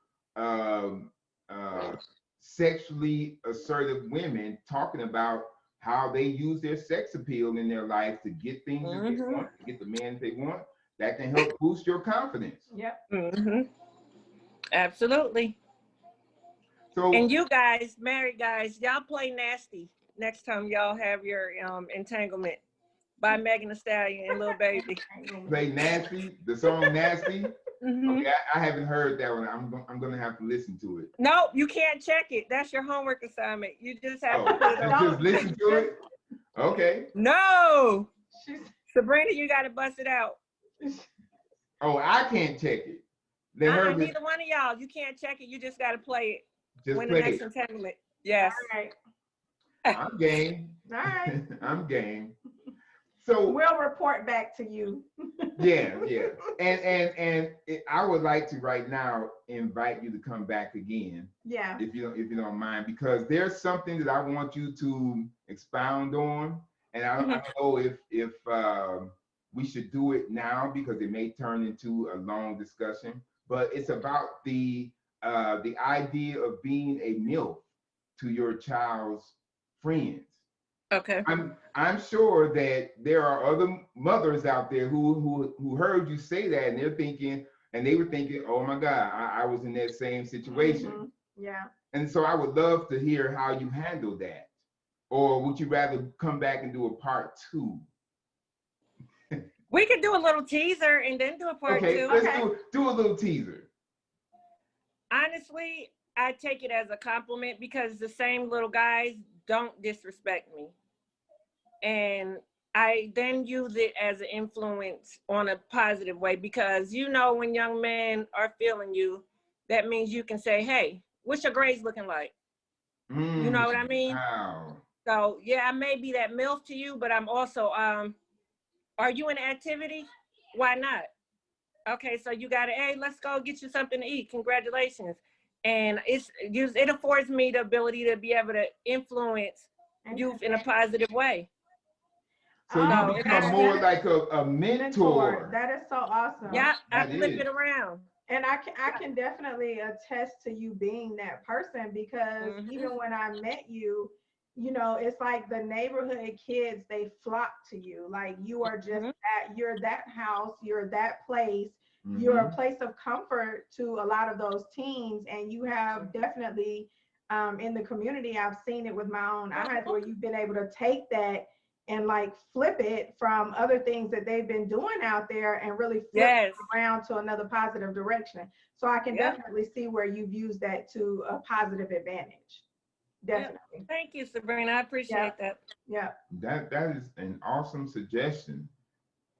sexually assertive women talking about how they use their sex appeal in their life to get things that they want, to get the man they want, that can help boost your confidence. Yep. Absolutely. So, and you guys, married guys, y'all play Nasty next time y'all have your entanglement by Megan Thee Stallion and Lil Baby. Play Nasty, the song Nasty. Okay, I haven't heard that one. I'm gonna have to listen to it. Nope, you can't check it. That's your homework assignment. You just have to put it on. Just listen to it. Okay. No. Sabrina, you got to bust it out. Oh, I can't check it. Let her Neither one of y'all. You can't check it. You just got to play it. just Win the play next it. entanglement. Yes. All right. I'm game. All right. I'm game. So we'll report back to you. yeah. And I would like to right now invite you to come back again. Yeah. If you don't mind, because there's something that I want you to expound on, and I don't know if we should do it now because it may turn into a long discussion. But it's about the idea of being a MILF to your child's friends. Okay. I'm sure that there are other mothers out there who heard you say that, and they were thinking, oh my God, I was in that same situation. Yeah. And so I would love to hear how you handle that. Or would you rather come back and do a part 2? We could do a little teaser and then do a part 2. Okay, let's do a little teaser. Honestly, I take it as a compliment because the same little guys don't disrespect me. And I then use it as an influence on a positive way because when young men are feeling you, that means you can say, hey, what's your grades looking like? You know what I mean? Wow. So yeah, I may be that MILF to you, but I'm also, are you in activity? Why not? Okay, so you got hey, let's go get you something to eat. Congratulations. And it affords me the ability to be able to influence youth in a positive way. So you become more like a mentor. That is so awesome. Yeah, I flip it around. And I can definitely attest to you being that person because even when I met you, it's like the neighborhood kids, they flock to you. Like you are just you're that house, you're that place, you're a place of comfort to a lot of those teens. And you have definitely in the community, I've seen it with my own eyes where you've been able to take that and like flip it from other things that they've been doing out there and really flip it around to another positive direction. So I can definitely see where you've used that to a positive advantage. Definitely. Yep. Thank you, Sabrina. I appreciate that. Yeah. That is an awesome suggestion.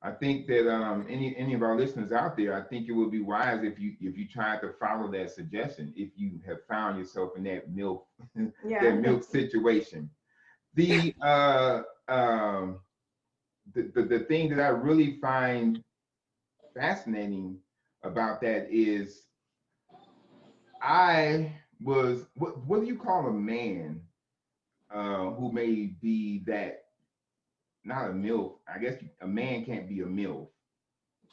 I think that any of our listeners out there, I think it would be wise if you tried to follow that suggestion if you have found yourself in that MILF that MILF situation. The thing that I really find fascinating about that is what do you call a man who may be that, not a MILF? I guess a man can't be a MILF.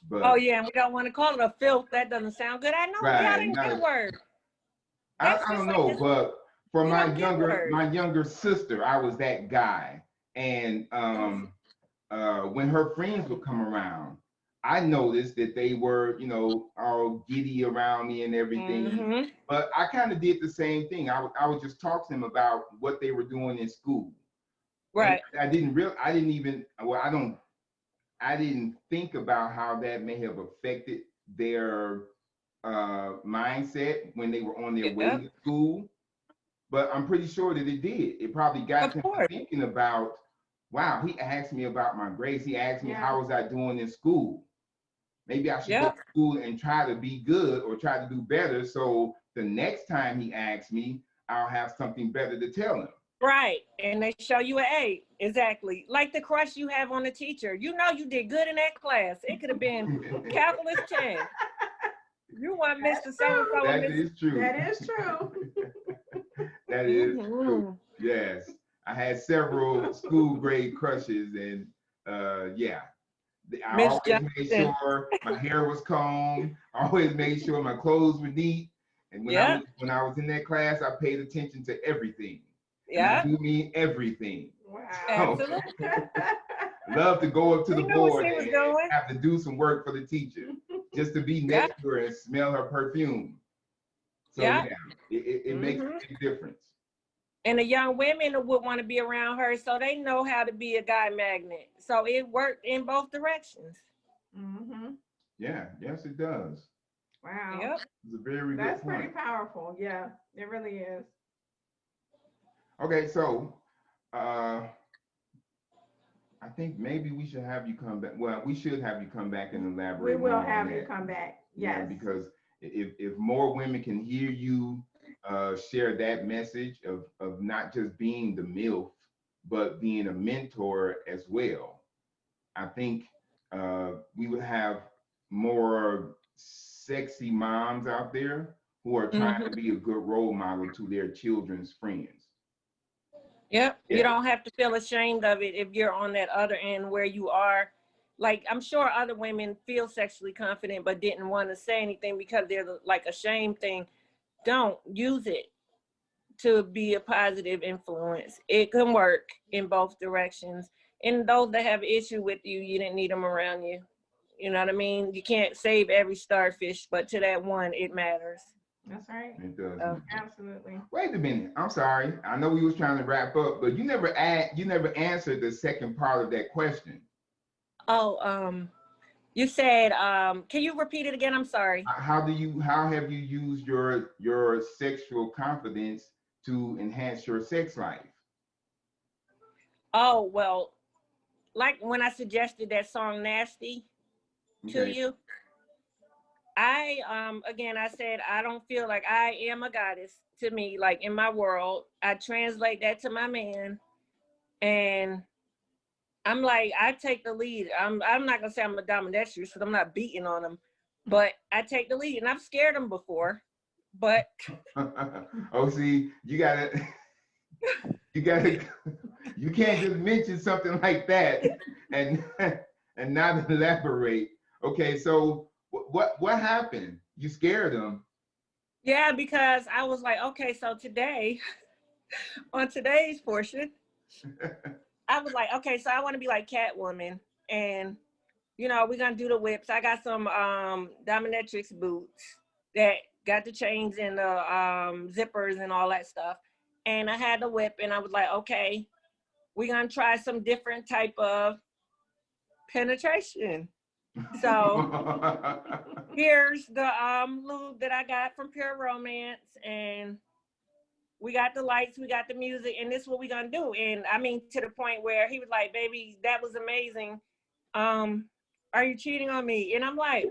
But oh yeah, and we don't want to call it a filth. That doesn't sound good. I know y'all didn't get a word. I don't know, but for my younger sister, I was that guy. And when her friends would come around, I noticed that they were, all giddy around me and everything. But I kind of did the same thing. I would just talk to them about what they were doing in school. Right. And I didn't think about how that may have affected their mindset when they were on their way to school. But I'm pretty sure that it did. It probably got them thinking about, wow, he asked me about my grades. He asked me how was I doing in school. Maybe I should go to school and try to be good or try to do better. So the next time he asks me, I'll have something better to tell him. Right. And they show you an A. Exactly. Like the crush you have on the teacher. You did good in that class. It could have been calculus 10. You want Mr. So-and-so. That is true. That is true. That is true. Yes. I had several school grade crushes and I always made sure my hair was combed. I always made sure my clothes were neat. And when I was in that class, I paid attention to everything. Yeah. I do mean everything. Wow. Absolutely. Love to go up to the board and have to do some work for the teacher just to be next to her and smell her perfume. So it makes a big difference. And the young women would want to be around her, so they know how to be a guy magnet. So it worked in both directions. Yeah, yes, it does. Wow. Yep. It's a very good point. That's pretty powerful. Yeah, it really is. Okay, so I think maybe we should have you come back. Well, we should have you come back and We elaborate will more on have you that. come back. Yeah, Yes. because if more women can hear you share that message of not just being the MILF, but being a mentor as well, I think we would have more sexy moms out there who are trying Hmm. to be a good role model to their children's friends. Yep. You Yeah. don't have to feel ashamed of it if you're on that other end where you are. Like, I'm sure other women feel sexually confident but didn't want to say anything because they're like a shame thing. Don't use it to be a positive influence. It can work in both directions. And those that have issue with you, you didn't need them around you. You know what I mean? You can't save every starfish, but to that one, it matters. That's right. It does. So, Absolutely. Wait a minute. I'm sorry. I know we was trying to wrap up, but you never answered the second part of that question. oh, you said, can you repeat it again? I'm sorry. How have you used your sexual confidence to enhance your sex life? Oh, well, like when I suggested that song Nasty to Okay. you, I again I said I don't feel like I am a goddess to me, like in my world. I translate that to my man, and I'm like, I take the lead. I'm not gonna say I'm a dominatrix because I'm not beating on him, but I take the lead, and I've scared him before. But Oh, see, you gotta, you can't just mention something like that and and not elaborate. Okay, so what happened? You scared him. yeah, because I was like, okay, so today on today's portion, I was like, okay, so I want to be like Catwoman, and we're gonna do the whips. I got some dominatrix boots that got the chains and the zippers and all that stuff. And I had the whip and I was like, okay, we're gonna try some different type of penetration. So here's the lube that I got from Pure Romance, and we got the lights, we got the music, and this is what we're gonna do. And I mean, to the point where he was like, baby, that was amazing. Are you cheating on me? And I'm like,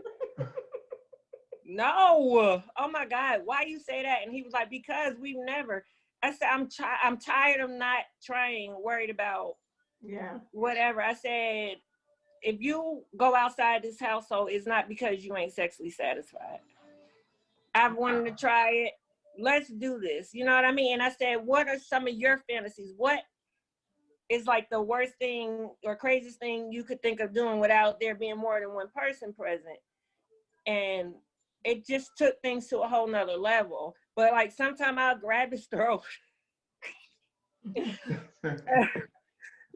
no. Oh my God, why you say that? And he was like, because we've never. I said, I'm tired of not trying, worried about Yeah. whatever. I said, if you go outside this household, it's not because you ain't sexually satisfied. I've wanted to try it. Let's do this. You know what I mean? And I said, what are some of your fantasies? What is like the worst thing or craziest thing you could think of doing without there being more than one person present? And it just took things to a whole nother level. But like sometimes I'll grab his throat.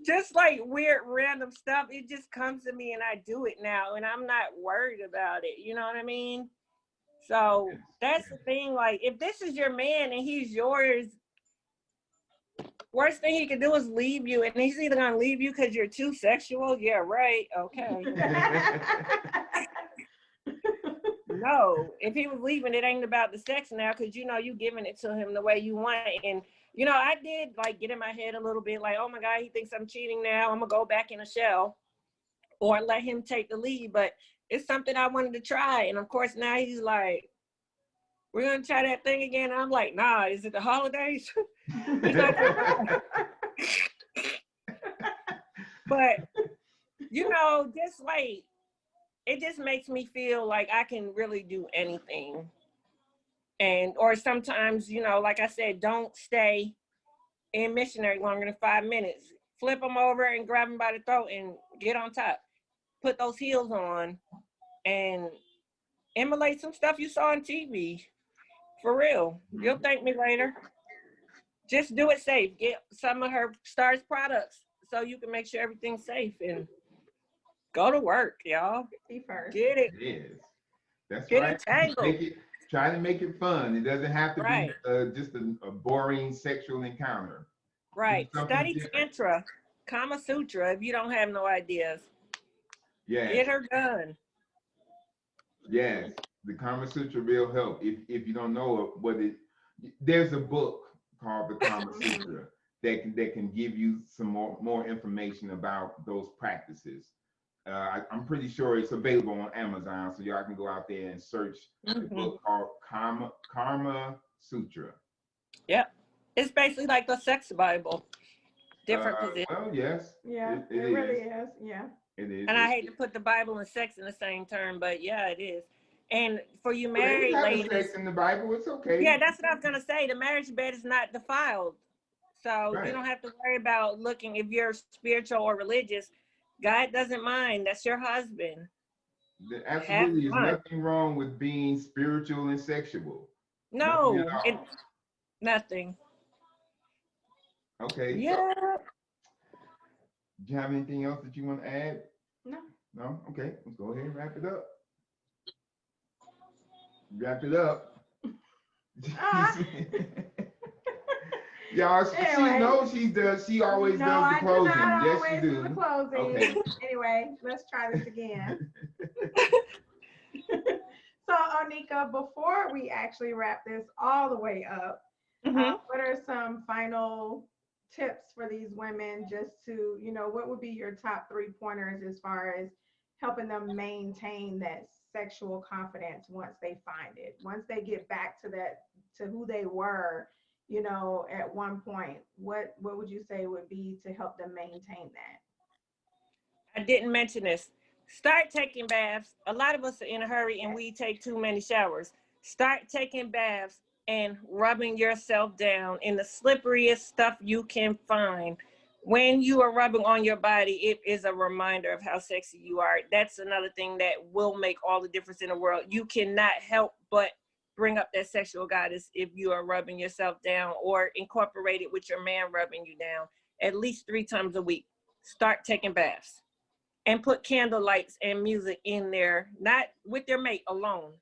Just like weird random stuff. It just comes to me and I do it now and I'm not worried about it. You know what I mean? So that's the thing. Like if this is your man and he's yours, worst thing he can do is leave you, and he's either gonna leave you because you're too sexual. Yeah, right. Okay. No, if he was leaving, it ain't about the sex now, because you giving it to him the way you want it. And I did like get in my head a little bit, like, oh my God, he thinks I'm cheating now. I'm gonna go back in a shell, or let him take the lead. But it's something I wanted to try, and of course now he's like, we're gonna try that thing again. And I'm like, nah, is it the holidays? He's not gonna. But just like it just makes me feel like I can really do anything. And or sometimes, like I said, don't stay in missionary longer than 5 minutes. Flip them over and grab them by the throat and get on top. Put those heels on and emulate some stuff you saw on TV. For real. You'll thank me later. Just do it safe. Get some of her Stars products so you can make sure everything's safe and go to work, y'all. First. Get it. Yes, that's Get right. it tangled. Try to make it fun. It doesn't have to Right. be just a boring sexual encounter. Right. Do something Study different. Tantra, Kama Sutra if you don't have no ideas. Yes. Get her done. Yes, the Kama Sutra will help. If you don't know what it, there's a book called the Kama Sutra. that can give you some more information about those practices. I'm pretty sure it's available on Amazon, so y'all can go out there and search the book called Karma Sutra. Yep. It's basically like the sex Bible. Different positions. Well, yes. Yeah, it really is. Yeah. It is. And I hate to put the Bible and sex in the same term, but yeah, it is. And for you Well, married ladies, sex in the Bible, it's okay. yeah, that's what I was gonna say. The marriage bed is not defiled, so Right. you don't have to worry about looking if you're spiritual or religious. God doesn't mind. That's your husband. There absolutely is nothing wrong with being spiritual and sexual. No, nothing. Okay. Yeah. So, do you have anything else that you want to add? No. No? Okay. Let's go ahead and wrap it up. Wrap it up. Y'all, anyway, she knows she always does the closing. Yes, she do. The closing. Okay. Anyway, let's try this again. So, Oneika, before we actually wrap this all the way up, what are some final tips for these women just to, what would be your top 3 pointers as far as helping them maintain that sexual confidence once they find it, once they get back to who they were, at one point? What would you say would be to help them maintain that? I didn't mention this. Start taking baths. A lot of us are in a hurry and we take too many showers. Start taking baths and rubbing yourself down in the slipperiest stuff you can find. When you are rubbing on your body, it is a reminder of how sexy you are. That's another thing that will make all the difference in the world. You cannot help but bring up that sexual goddess if you are rubbing yourself down, or incorporate it with your man rubbing you down at least 3 times a week. Start taking baths and put candle lights and music in there, not with your mate, alone.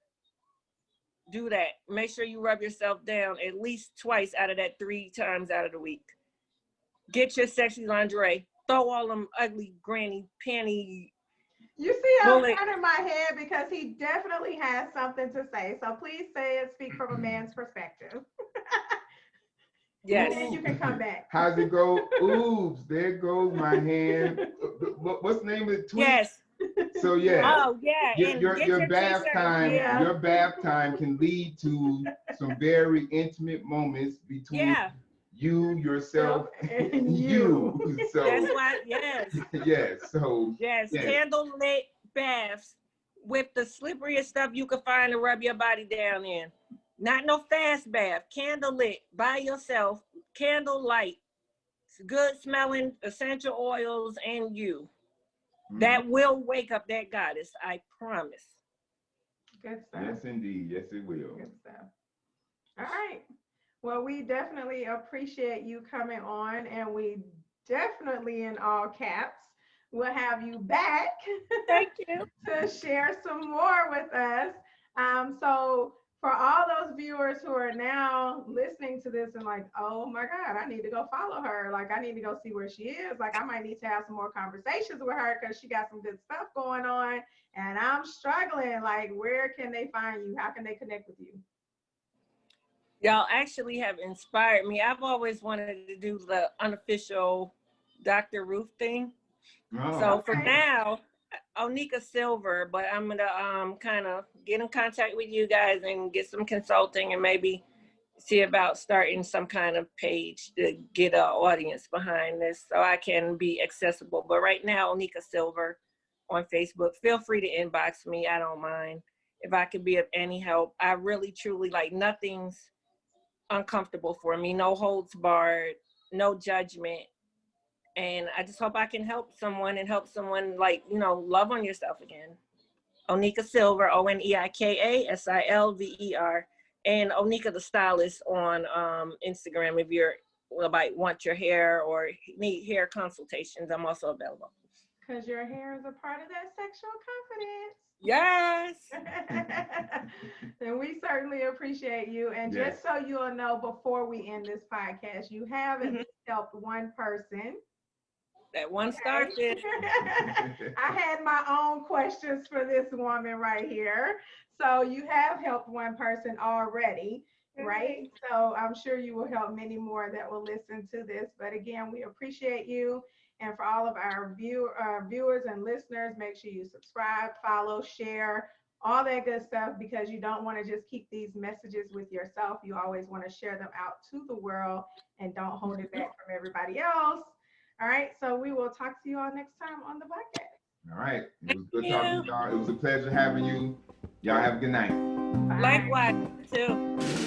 Do that. Make sure you rub yourself down at least twice out of that 3 times out of the week. Get your sexy lingerie. Throw all them ugly granny panty. You see, I'm turning my head because he definitely has something to say. So please say it. Speak from a man's perspective. Yes. And then you can come back. How's it go? Oops, there goes my hand. What's the name of it? Tweet? Yes. So yeah. Oh yeah. Your bath time. Yeah. Your bath time can lead to some very intimate moments between you, yourself, and you. So that's why. Yes. Yes. So yes. Candlelit baths with the slipperiest stuff you can find to rub your body down in. Not no fast bath. Candlelit by yourself. Candle light. Good smelling essential oils and you. That will wake up that goddess. I promise. Good stuff. Yes, indeed. Yes, it will. Good stuff. All right. Well, we definitely appreciate you coming on, and we definitely, in all caps, will have you back. Thank you. To share some more with us. So for all those viewers who are now listening to this and like, oh my God, I need to go follow her. Like, I need to go see where she is. Like, I might need to have some more conversations with her because she got some good stuff going on. And I'm struggling. Like, where can they find you? How can they connect with you? Y'all actually have inspired me. I've always wanted to do the unofficial Dr. Ruth thing. Oh, so for now, Oneika Silver, but I'm gonna kind of get in contact with you guys and get some consulting and maybe see about starting some kind of page to get an audience behind this so I can be accessible. But right now, Oneika Silver on Facebook. Feel free to inbox me. I don't mind if I could be of any help. I really, truly, like, nothing's uncomfortable for me. No holds barred, no judgment. And I just hope I can help someone and help someone, like, love on yourself again. Oneika Silver, Oneika Silver, and Oneika the Stylist on Instagram. If you're want your hair or need hair consultations, I'm also available. Because your hair is a part of that sexual confidence. Yes. And we certainly appreciate you. And just so you'll know, before we end this podcast, you have at least helped one person. That one started. I had my own questions for this woman right here. So you have helped one person already, right? So I'm sure you will help many more that will listen to this. But again, we appreciate you. And for all of our viewers and listeners, make sure you subscribe, follow, share, all that good stuff, because you don't want to just keep these messages with yourself. You always want to share them out to the world and don't hold it back from everybody else. All right. So we will talk to you all next time on the podcast. All right. It was good talking to y'all. It was a pleasure having you. Y'all have a good night. Bye. Likewise, too.